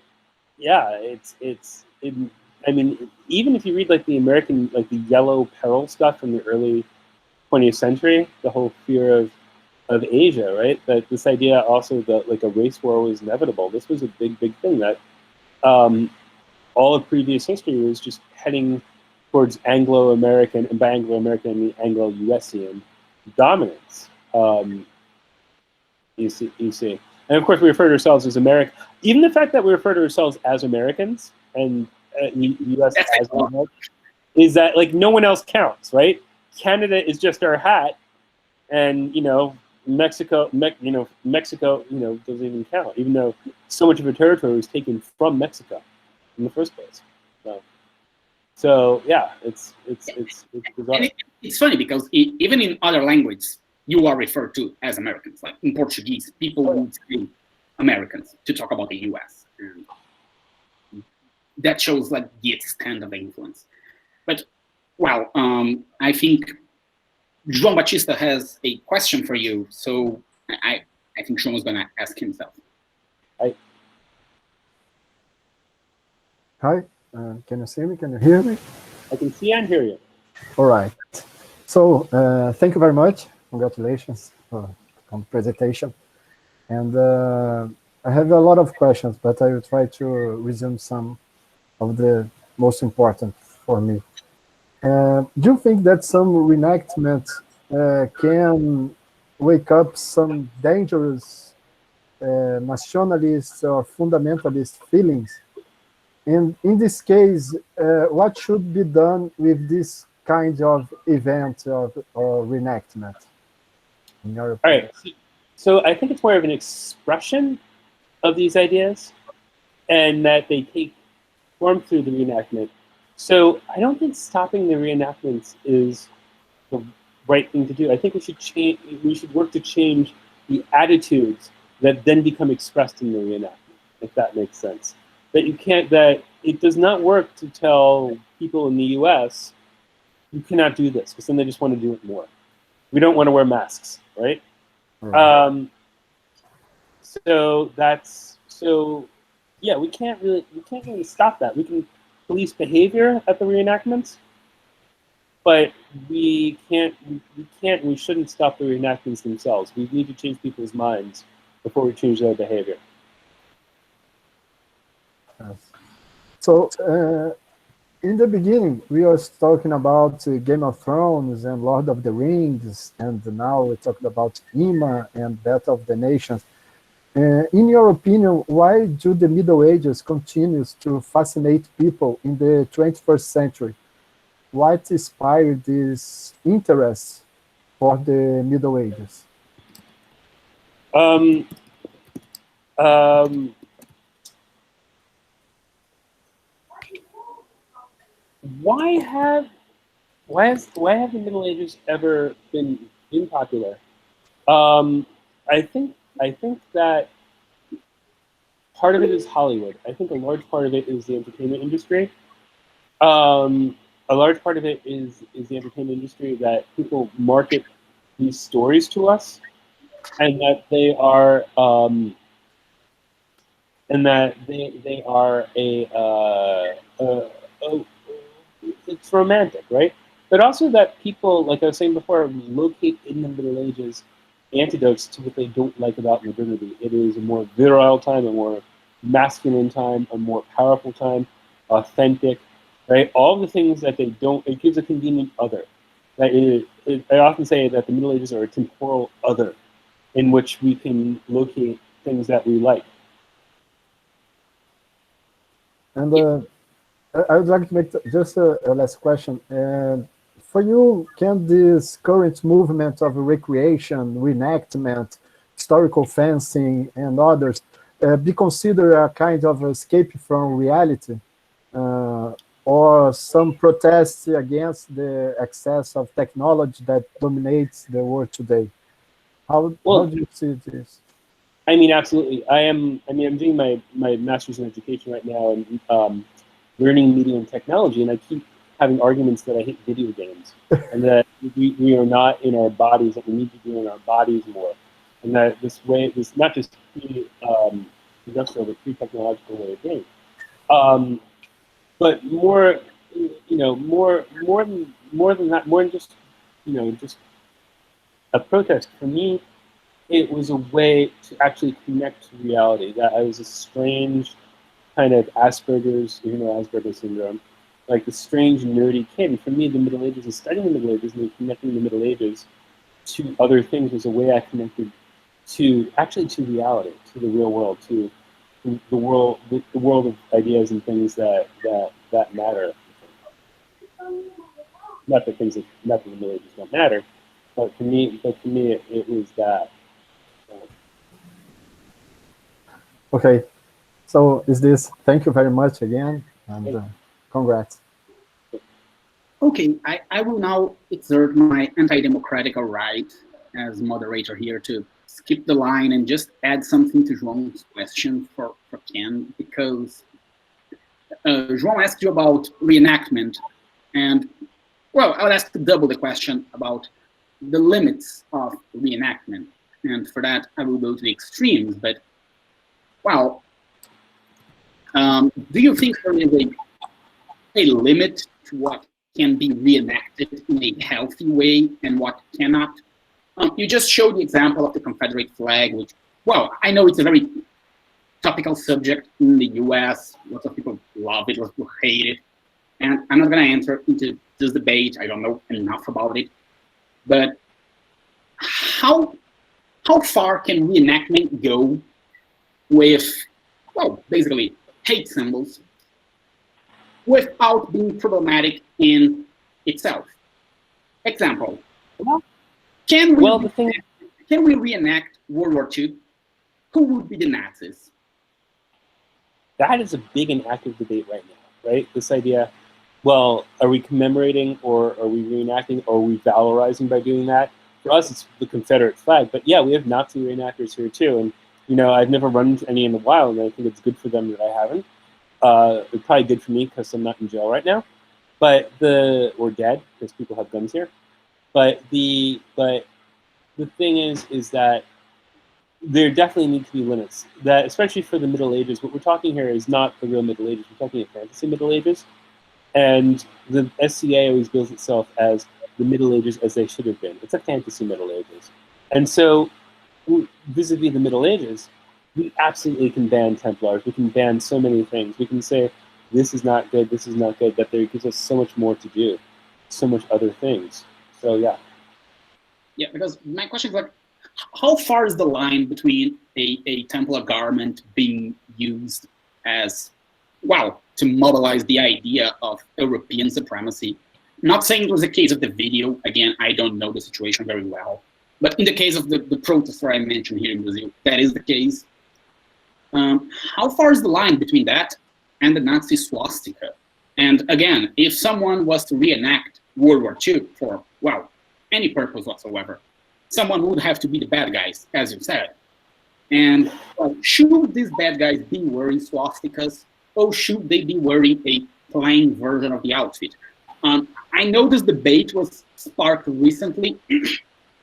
yeah, I mean, even if you read like the American, like the Yellow Peril stuff from the early 20th century, the whole fear of Asia, right? That this idea also that like a race war was inevitable. This was a big thing that all of previous history was just heading towards Anglo-American, and by Anglo-American I mean Anglo-USian dominance. You see. And of course we refer to ourselves as American. Even the fact that we refer to ourselves as Americans and US as Americans is that like no one else counts, right? Canada is just our hat, and Mexico doesn't even count, even though so much of our territory was taken from Mexico in the first place. So yeah, it's bizarre. And it's funny because even in other languages, you are referred to as Americans. Like in Portuguese, people would say Americans to talk about the US, and that shows like the extent of the influence. But well, I think João Batista has a question for you, so I think João is going to ask himself. Hi, can you see me? Can you hear me? I can see and hear you. All right. So thank you very much. Congratulations on the presentation. And I have a lot of questions, but I will try to resume some of the most important for me. Do you think that some reenactment can wake up some dangerous nationalist or fundamentalist feelings? And in this case, what should be done with this kind of event or reenactment? In your opinion? All right. So I think it's more of an expression of these ideas, and that they take form through the reenactment. So I don't think stopping the reenactments is the right thing to do. I think we should change. We should work to change the attitudes that then become expressed in the reenactment, if that makes sense. That you can't. That it does not work to tell people in the U.S. you cannot do this, because then they just want to do it more. We don't want to wear masks, right? Right. So yeah, we can't really stop that. We can police behavior at the reenactments, but we shouldn't stop the reenactments themselves. We need to change people's minds before we change their behavior. Yes. So in the beginning, we were talking about Game of Thrones and Lord of the Rings, and now we're talking about IMA and Battle of the Nations. In your opinion, why do the Middle Ages continue to fascinate people in the 21st century? What inspired this interest for the Middle Ages? Why have the Middle Ages ever been unpopular? I think that part of it is Hollywood. I think a large part of it is the entertainment industry. A large part of it is the entertainment industry, that people market these stories to us and that they are it's romantic, right? But also that people, like I was saying before, locate in the Middle Ages antidotes to what they don't like about modernity. It is a more virile time, a more masculine time, a more powerful time, authentic, right? All the things that they don't, it gives a convenient other. I often say that the Middle Ages are a temporal other in which we can locate things that we like. And I would like to make just a last question. And for you, can this current movement of recreation, reenactment, historical fencing, and others be considered a kind of escape from reality? Or some protests against the excess of technology that dominates the world today? How do you see this? I mean, absolutely. I'm doing my master's in education right now, and learning media and technology, and I keep having arguments that I hate video games, and that we are not in our bodies, that we need to be in our bodies more, and that this not just industrial, but pre-technological way of being, but more, more than that, more than just, just a protest. For me, it was a way to actually connect to reality. That I was a strange kind of Asperger's syndrome, like the strange nerdy kid. And for me, the Middle Ages and studying the Middle Ages and connecting the Middle Ages to other things was a way I connected to reality, to the real world, to the world of ideas and things that matter. Not that the Middle Ages don't matter, but to me, it was that. Okay, so thank you very much again, and congrats. Okay, I will now exert my anti-democratic right as moderator here to skip the line and just add something to João's question for Ken, because João asked you about reenactment, and well, I would ask to double the question about the limits of reenactment, and for that I will go to the extremes, but well, do you think there is a limit to what can be reenacted in a healthy way and what cannot? You just showed the example of the Confederate flag, which, well, I know it's a very topical subject in the US. Lots of people love it, lots of people hate it. And I'm not going to enter into this debate. I don't know enough about it. But how far can reenactment go with, well, basically hate symbols without being problematic in itself? Example, can we reenact World War II? Who would be the Nazis? That is a big and active debate right now, right? This idea, well, are we commemorating or are we reenacting or are we valorizing by doing that? For us, it's the Confederate flag, but yeah, we have Nazi reenactors here too. And I've never run into any in the wild, and I think it's good for them that I haven't. It's probably good for me because I'm not in jail right now, or dead because people have guns here. But the thing is that there definitely need to be limits. That especially for the Middle Ages, what we're talking here is not the real Middle Ages. We're talking a fantasy Middle Ages, and the SCA always bills itself as the Middle Ages as they should have been. It's a fantasy Middle Ages, and so vis-a-vis the Middle Ages, we absolutely can ban Templars. We can ban so many things. We can say this is not good. This is not good. That there gives us so much more to do, so much other things. So yeah. Yeah, because my question is like, how far is the line between a Templar garment being used as, well, to mobilize the idea of European supremacy? I'm not saying it was the case of the video. Again, I don't know the situation very well. But in the case of the protester I mentioned here in Brazil, that is the case. How far is the line between that and the Nazi swastika? And again, if someone was to reenact World War II for, well, any purpose whatsoever, someone would have to be the bad guys, as you said. And should these bad guys be wearing swastikas, or should they be wearing a plain version of the outfit? I know this debate was sparked recently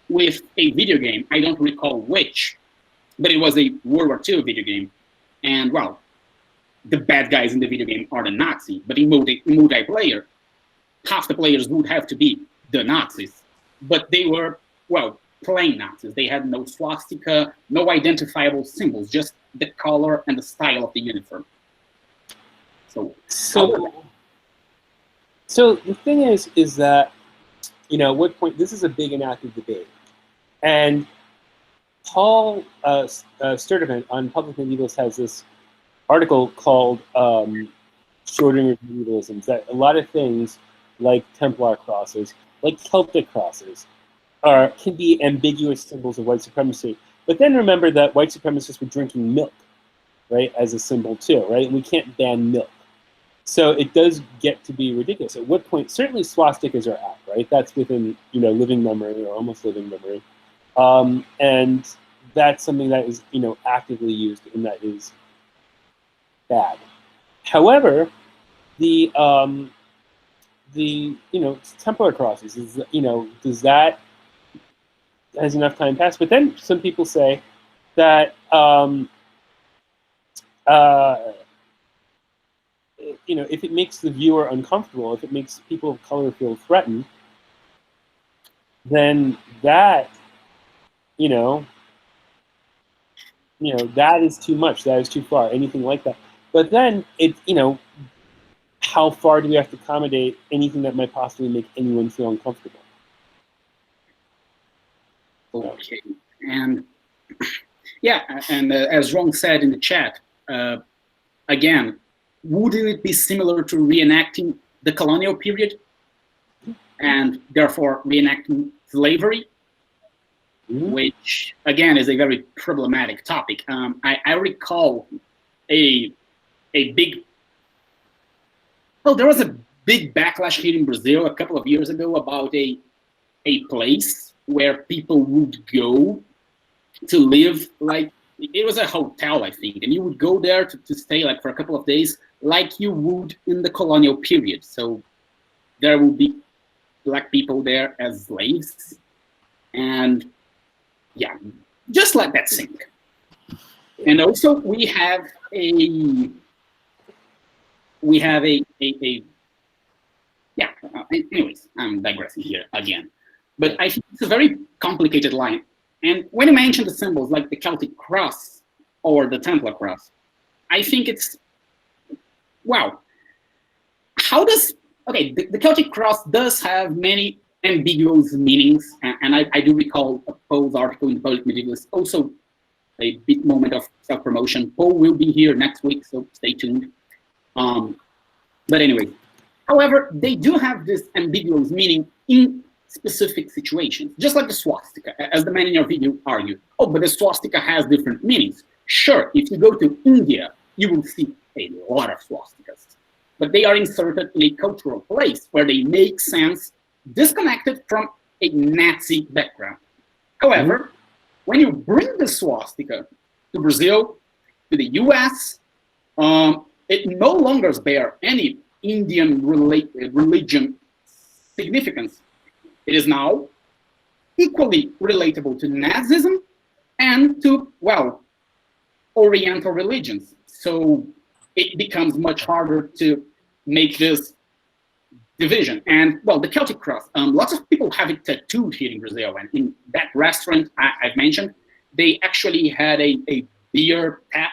with a video game. I don't recall which, but it was a World War II video game. And, well, the bad guys in the video game are the Nazis, but in multiplayer, half the players would have to be the Nazis. But they were, well, plain Nazis. They had no swastika, no identifiable symbols, just the color and the style of the uniform. So the thing is that, you know, at what point, this is a big and active debate. And Paul Sturtevant on Public Medievalists has this article called Shortening of Medievalism, that a lot of things like Templar crosses, like Celtic crosses, can be ambiguous symbols of white supremacy. But then remember that white supremacists were drinking milk, right, as a symbol too, right? And we can't ban milk. So it does get to be ridiculous. At what point, certainly swastikas are out, right? That's within, you know, living memory or almost living memory. And that's something that is, you know, actively used and that is bad. However, the you know, Templar crosses is, you know, does that, has enough time passed? But then some people say that you know, if it makes the viewer uncomfortable, if it makes people of color feel threatened, then that, you know, that is too much. That is too far. Anything like that. But then it, you know, how far do we have to accommodate anything that might possibly make anyone feel uncomfortable? Okay, and yeah, and as Ron said in the chat, again, wouldn't it be similar to reenacting the colonial period and therefore reenacting slavery, which again is a very problematic topic. I recall a big, well, there was a big backlash here in Brazil a couple of years ago about a place where people would go to live, like, it was a hotel, I think, and you would go there to stay like for a couple of days like you would in the colonial period. So there would be black people there as slaves, and yeah, just let that sink. And also we have a yeah, anyways, I'm digressing here again. But I think it's a very complicated line. And when you mention the symbols like the Celtic Cross or the Templar Cross, I think it's, wow, how does, okay, the Celtic Cross does have many ambiguous meanings, and I do recall a Paul's article in Public Medievalists, also a big moment of self-promotion. Paul will be here next week, so stay tuned. But anyway, however, they do have this ambiguous meaning in specific situations, just like the swastika, as the man in your video argued. Oh, but the swastika has different meanings. Sure, if you go to India, you will see a lot of swastikas, but they are inserted in a cultural place where they make sense disconnected from a Nazi background. However, when you bring the swastika to Brazil, to the US, it no longer bears any Indian religion significance. It is now equally relatable to Nazism and to, well, Oriental religions. So it becomes much harder to make this division. And, well, the Celtic Cross, lots of people have it tattooed here in Brazil. And in that restaurant I've mentioned, they actually had a beer tap,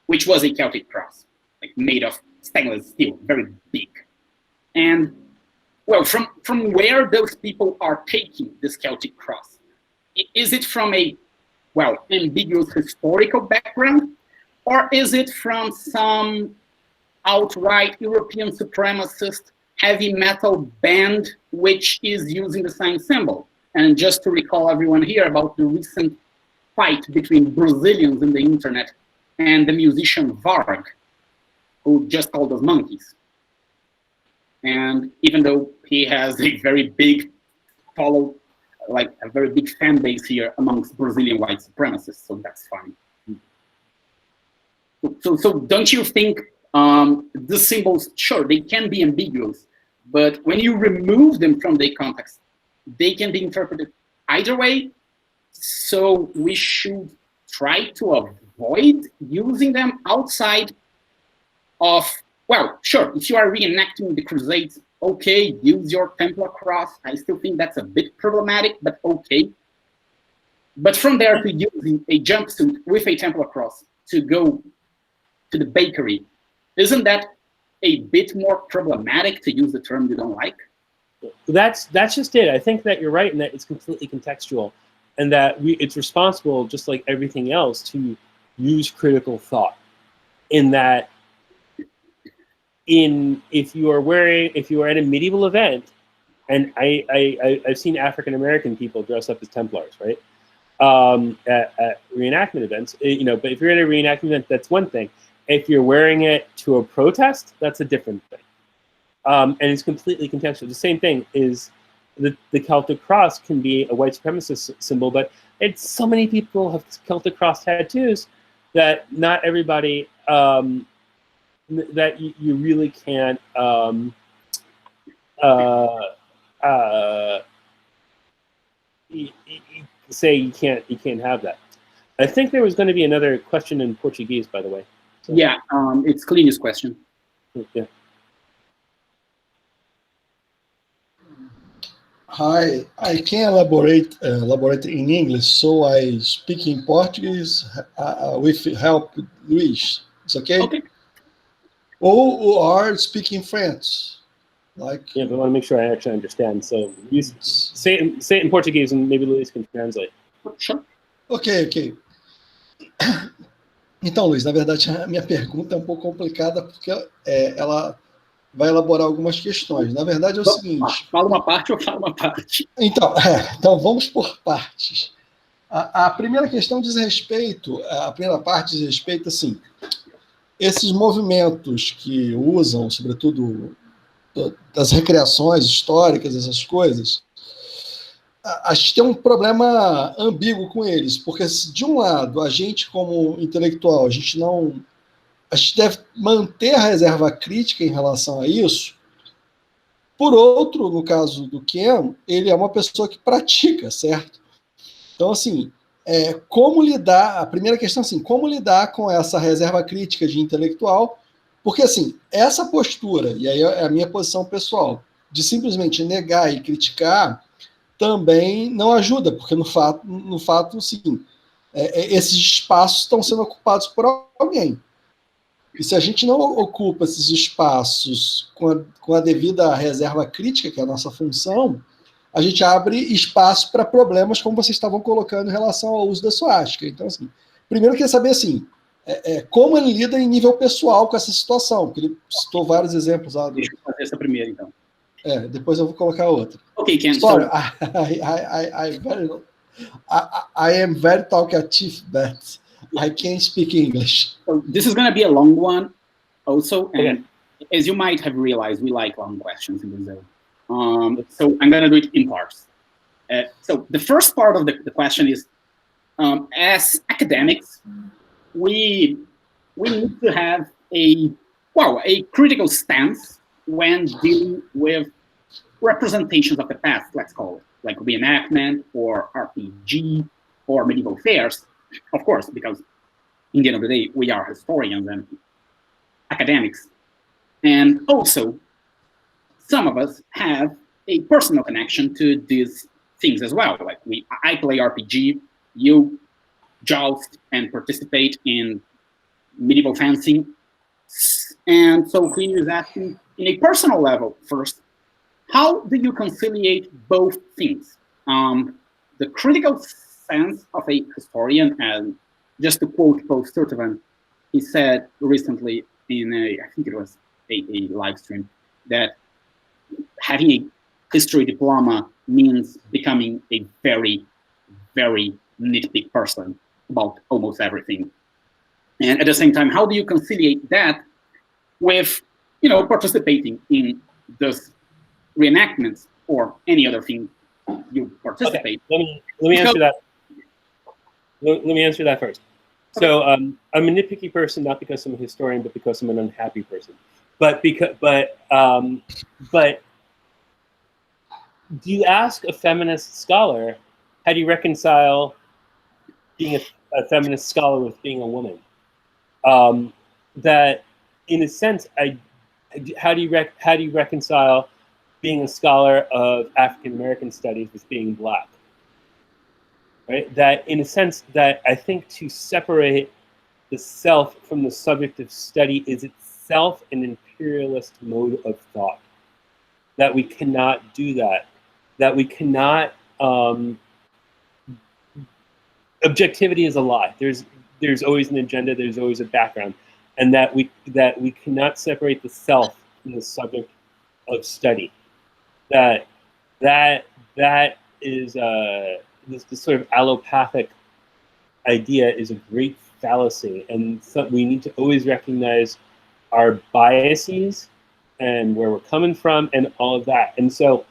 which was a Celtic Cross, like made of stainless steel, very big. And, well, from where those people are taking this Celtic Cross? Is it from a, well, ambiguous historical background? Or is it from some outright European supremacist heavy metal band which is using the same symbol? And just to recall everyone here about the recent fight between Brazilians in the internet and the musician Varg, who just called us monkeys. And even though he has a very big like a very big fan base here amongst Brazilian white supremacists, so that's fine. So don't you think the symbols, sure, they can be ambiguous, but when you remove them from their context, they can be interpreted either way. So we should try to avoid using them outside of, well, sure, if you are reenacting the Crusades, okay, use your Templar cross. I still think that's a bit problematic, but okay. But from there to using a jumpsuit with a Templar cross to go to the bakery, isn't that a bit more problematic, to use the term you don't like? That's just it. I think that you're right in that it's completely contextual, and that it's responsible, just like everything else, to use critical thought. In that, if you are at a medieval event, and I've seen African American people dress up as Templars, right? At reenactment events, but if you're at a reenactment event, that's one thing. If you're wearing it to a protest, that's a different thing. And it's completely contextual. The same thing is the Celtic Cross can be a white supremacist symbol, but so many people have Celtic Cross tattoos that not everybody, that you really can't say you can't have that. I think there was going to be another question in Portuguese, by the way. So. Yeah, it's Clean's question. Yeah. Hi, I can elaborate in English, so I speak in Portuguese with help Luis. It's okay? Okay. Or speak in French, like. Yeah, but I want to make sure I actually understand. So say it in Portuguese, and maybe Luis can translate. Sure. Ok. Então, Luiz, na verdade, a minha pergunta é um pouco complicada, porque ela vai elaborar algumas questões. Na verdade, é o seguinte... Fala uma parte ou fala uma parte? Então vamos por partes. A primeira questão diz respeito, a primeira parte diz respeito, assim, esses movimentos que usam, sobretudo, das recreações históricas, essas coisas, a gente tem um problema ambíguo com eles, porque, de um lado, a gente, como intelectual, a gente deve manter a reserva crítica em relação a isso. Por outro, no caso do Ken, ele é uma pessoa que pratica, certo? Então, assim, como lidar... A primeira questão, assim, como lidar com essa reserva crítica de intelectual? Porque, assim, essa postura, e aí é a minha posição pessoal, de simplesmente negar e criticar, também não ajuda, porque, no fato, sim, esses espaços estão sendo ocupados por alguém. E se a gente não ocupa esses espaços com a devida reserva crítica, que é a nossa função, a gente abre espaço para problemas, como vocês estavam colocando em relação ao uso da suástica. Então, assim, primeiro eu queria saber, assim, como ele lida em nível pessoal com essa situação, porque ele citou vários exemplos lá. Deixa eu fazer essa primeira, então. Depois eu vou colocar outra. Ok, Ken. Sorry, I am very talkative, but I can't speak English. So this is going to be a long one also, and as you might have realized, we like long questions in Brazil. So I'm going to do it in parts. So the first part of the question is, as academics, we need to have a critical stance when dealing with representations of the past, let's call it, like reenactment or RPG or medieval fairs, of course, because in the end of the day, we are historians and academics. And also, some of us have a personal connection to these things as well. Like I play RPG, you joust and participate in medieval fencing. And so Queen is asking, in a personal level first, how do you conciliate both things? The critical sense of a historian, and just to quote Paul Sturtevant, he said recently in I think it was a live stream, that having a history diploma means becoming a very, very nitpicky person about almost everything. And at the same time, how do you conciliate that with, participating in those reenactments or any other thing you participate? Okay. Let me answer that. Let me answer that first. So I'm a nitpicky person, not because I'm a historian, but because I'm an unhappy person. But do you ask a feminist scholar how do you reconcile being a feminist scholar with being a woman? That, in a sense, how do you reconcile being a scholar of African American studies with being Black? Right. That, in a sense, that I think to separate the self from the subject of study is itself an imperialist mode of thought. That we cannot do that. That we cannot. Objectivity is a lie. There's always an agenda. There's always a background, and that we cannot separate the self from the subject of study. That is this sort of allopathic idea is a great fallacy, and so we need to always recognize our biases and where we're coming from and all of that. And so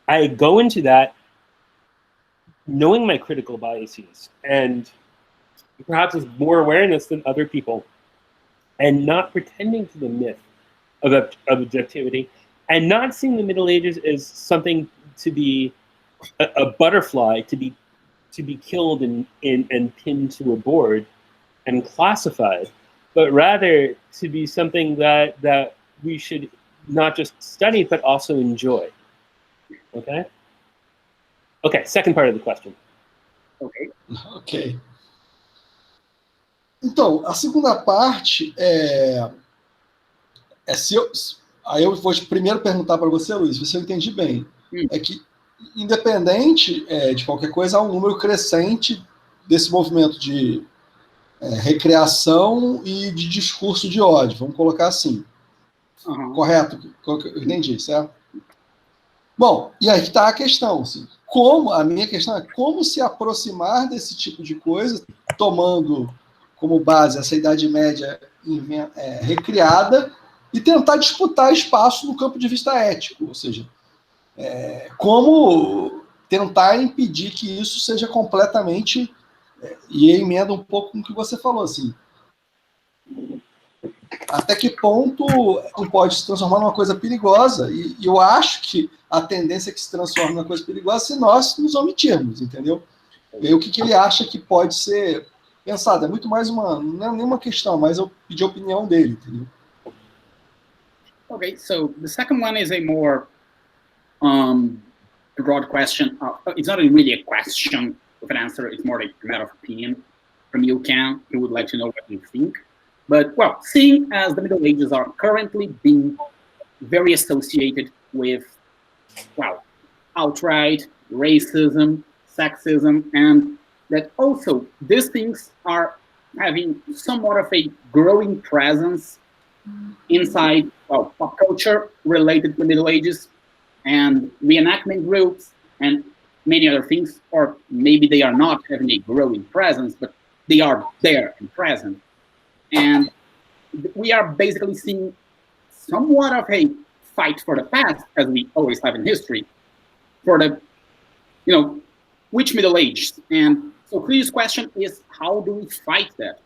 I go into that knowing my critical biases and perhaps with more awareness than other people, and not pretending to the myth of objectivity, and not seeing the Middle Ages as something to be a butterfly to be killed and pinned to a board and classified, but rather to be something that we should not just study but also enjoy. Okay. Okay, second part of the question. Okay. Ok. Então, a segunda parte aí eu vou primeiro perguntar para você, Luiz, se eu entendi bem. É que, independente de qualquer coisa, há um número crescente desse movimento de recriação e de discurso de ódio, vamos colocar assim. Correto? Eu entendi, certo? Bom, e aí está a questão, assim, a minha questão é como se aproximar desse tipo de coisa, tomando como base essa Idade Média recriada, e tentar disputar espaço no campo de vista ético, ou seja, como tentar impedir que isso seja completamente, e emenda um pouco com o que você falou, assim, até que ponto não pode se transformar numa coisa perigosa, e eu acho que a tendência é que se transforme numa coisa perigosa se nós nos omitirmos, entendeu? E aí, o que ele acha que pode ser pensado, é muito mais não é nenhuma questão, mas eu pedi a opinião dele, entendeu? Okay, so the second one is a more broad question. It's not really a question with an answer, it's more a matter of opinion from you, Ken. He would like to know what you think. But, well, seeing as the Middle Ages are currently being very associated with, well, outright racism, sexism, and that also these things are having somewhat of a growing presence inside, well, pop culture related to the Middle Ages and reenactment groups and many other things, or maybe they are not having a growing presence, but they are there and present. And we are basically seeing somewhat of a fight for the past, as we always have in history, for the, which Middle Ages. And so Chris' question is, how do we fight that?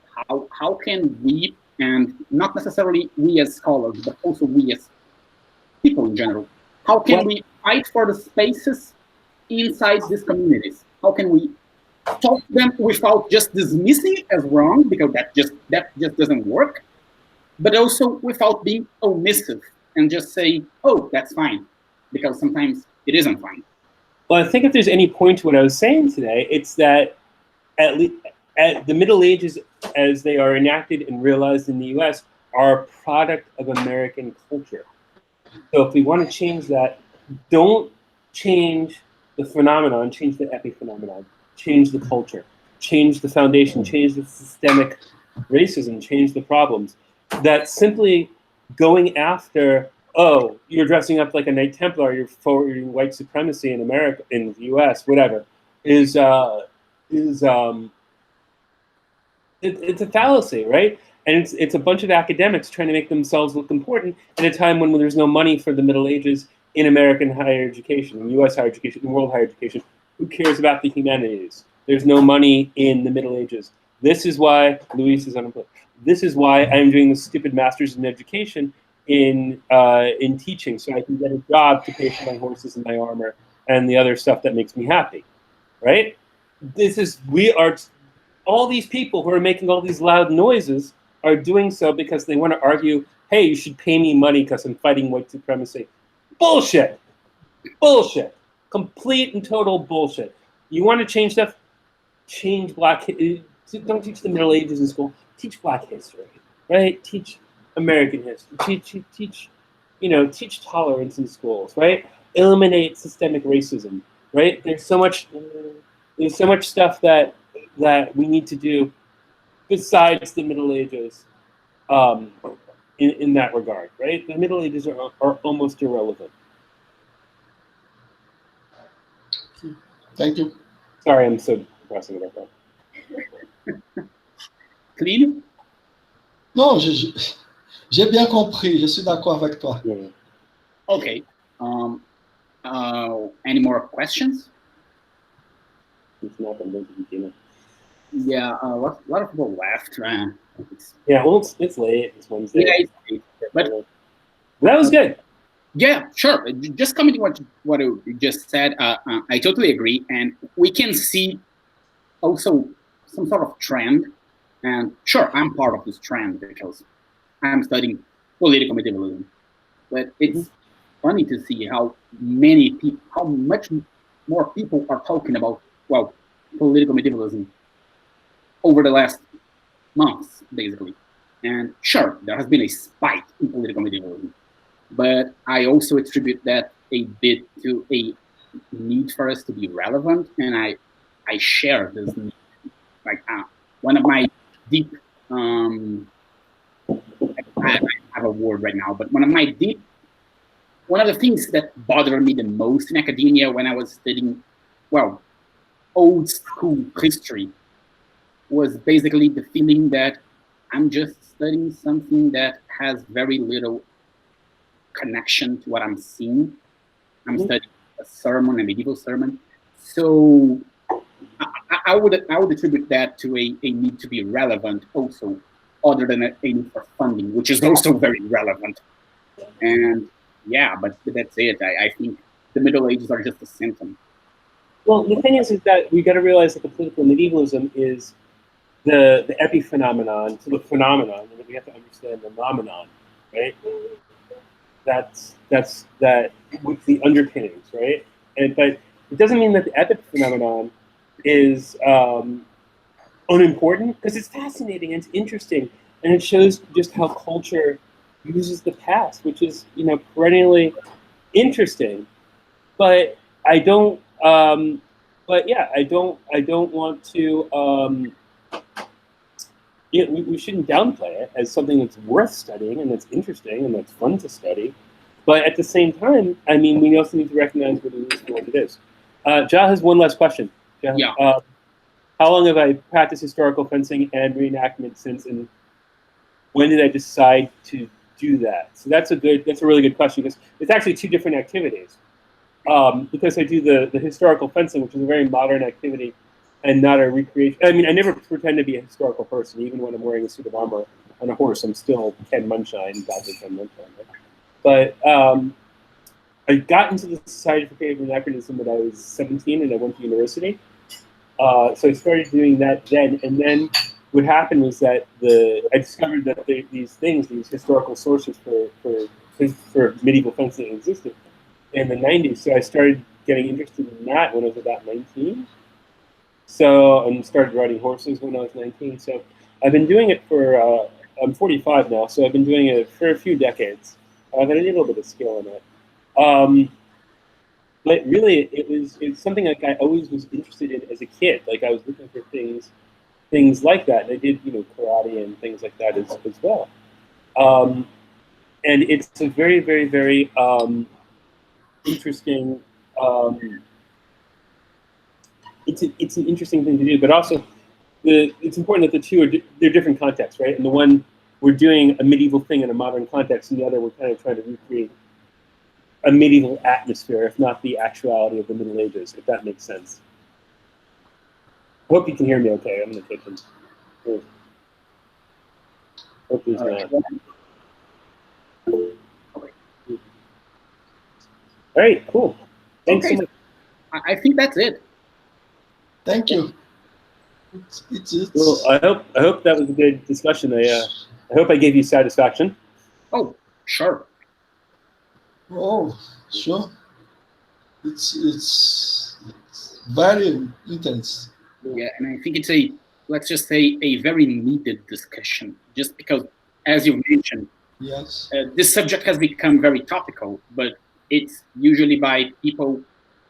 How can we, and not necessarily we as scholars, but also we as people in general, how can we fight for the spaces inside these communities? How can we talk to them without just dismissing it as wrong, because that just doesn't work, but also without being omissive and just say, oh, that's fine, because sometimes it isn't fine. Well, I think if there's any point to what I was saying today, it's that at the Middle Ages, as they are enacted and realized in the US, are a product of American culture. So if we want to change that, don't change the phenomenon, change the epiphenomenon. Change the culture, change the foundation, change the systemic racism, change the problems. That simply going after, oh, you're dressing up like a Knight Templar, you're forwarding white supremacy in America, in the US, whatever, it's a fallacy, right? And it's a bunch of academics trying to make themselves look important at a time when there's no money for the Middle Ages in American higher education, in US higher education, in world higher education. Who cares about the humanities? There's no money in the Middle Ages. This is why Luis is unemployed. This is why I'm doing this stupid master's in education in teaching, so I can get a job to pay for my horses and my armor and the other stuff that makes me happy. right? All these people who are making all these loud noises are doing so because they want to argue, hey, you should pay me money because I'm fighting white supremacy. Bullshit. Bullshit. Complete and total bullshit. You want to change stuff? Change don't teach the Middle Ages in school. Teach Black history, right? Teach American history. Teach tolerance in schools, right? Eliminate systemic racism, right? There's so much stuff that we need to do besides the Middle Ages, in that regard, right? The Middle Ages are almost irrelevant. Thank you. Sorry, I'm so depressing about that. Clean? Non, j'ai bien compris. Je suis d'accord avec toi. Yeah. Okay. Any more questions? It's not the most beginning. Yeah, a lot of people left. Yeah, well, it's late. It's Wednesday. Yeah, it's late. But that was good. Yeah, sure. Just commenting what you just said, I totally agree. And we can see also some sort of trend. And sure, I'm part of this trend because I'm studying political medievalism. But it's funny to see how much more people are talking about, well, political medievalism over the last months, basically. And sure, there has been a spike in political medievalism. But I also attribute that a bit to a need for us to be relevant, and I share this need. Like one of my deep, I have a word right now, but one of the things that bothered me the most in academia when I was studying, well, old school history, was basically the feeling that I'm just studying something that has very little connection to what I'm seeing. I'm studying a sermon, a medieval sermon. So I would attribute that to a need to be relevant also, other than a need for funding, which is also very relevant. And yeah, but that's it. I think the Middle Ages are just a symptom. Well, the thing is that we got to realize that the political medievalism is the epiphenomenon to the phenomenon, and we have to understand the nomenon, right? That's with the underpinnings, right? But it doesn't mean that the epiphenomenon is unimportant, because it's fascinating and it's interesting, and it shows just how culture uses the past, which is perennially interesting. But I don't. But yeah, I don't want to. We shouldn't downplay it as something that's worth studying and that's interesting and that's fun to study. But at the same time, I mean, we also need to recognize what it is and what it is. Ja has one last question. Ja, yeah. How long have I practiced historical fencing and reenactment since, and when did I decide to do that? So that's a really good question, because it's actually two different activities. Because I do the historical fencing, which is a very modern activity, and not a recreation. I mean, I never pretend to be a historical person, even when I'm wearing a suit of armor on a horse. I'm still Ken Mondshen, Dr. Ken Mondshen. Right? But I got into the Society for Creative Anachronism when I was 17, and I went to university. So I started doing that then, and then what happened was that I discovered that these historical sources for medieval fencing existed in the 90s. So I started getting interested in that when I was about 19. And started riding horses when I was 19. So I've been doing it for, I'm 45 now, so I've been doing it for a few decades. I've had a little bit of skill in it. But really, it's something like I always was interested in as a kid. Like, I was looking for things like that. And I did, karate and things like that as well. And it's a very, very, very interesting. It's an interesting thing to do, but also it's important that the two they're different contexts, right? And the one, we're doing a medieval thing in a modern context, and the other, we're kind of trying to recreate a medieval atmosphere, if not the actuality of the Middle Ages, if that makes sense. I hope you can hear me okay. I'm going to take them. Hope there's not. All right, cool. Thanks so much. I think that's it. Thank you. It's Well, I hope that was a good discussion. I hope I gave you satisfaction. Oh, sure. oh, sure. It's very intense. Yeah, and I think it's a, let's just say, a very needed discussion, just because, as you mentioned, Yes. this subject has become very topical, but it's usually by people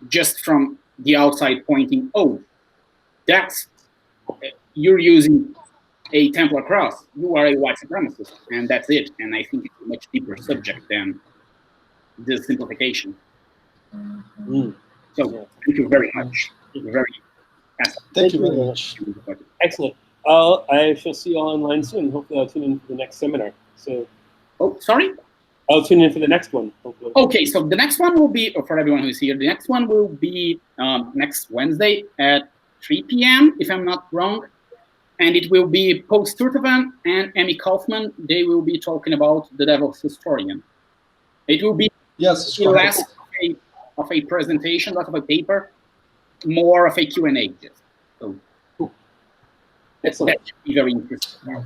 just from the outside pointing, oh, that's, you're using a Templar cross, you are a white supremacist, and that's it. And I think it's a much deeper subject than this simplification. Mm. So thank you very much. Very Thank you very much. Excellent. I shall see you all online soon. Hopefully I'll tune in for the next seminar. So, oh, sorry? I'll tune in for the next one, hopefully. Okay, so the next one will be, for everyone who's here, the next one will be next Wednesday at 3 p.m., if I'm not wrong. And it will be Paul Sturtevant and Amy Kaufman. They will be talking about the Devil's Historian. It will be Yes, less of a presentation, less of a paper, more of a Q&A. So Excellent. that should be very interesting.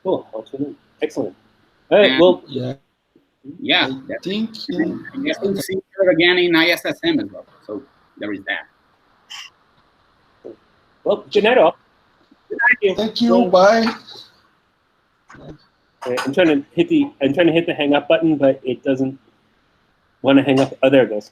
Cool. I'll tune in. Excellent. All right, well, yeah. Yeah, I think. I guess we'll see her again in ISSM as well. So there is that. well, good night all. Thank you. Thank you. Bye. I'm trying to hit the hang up button, but it doesn't want to hang up. Oh, there it goes.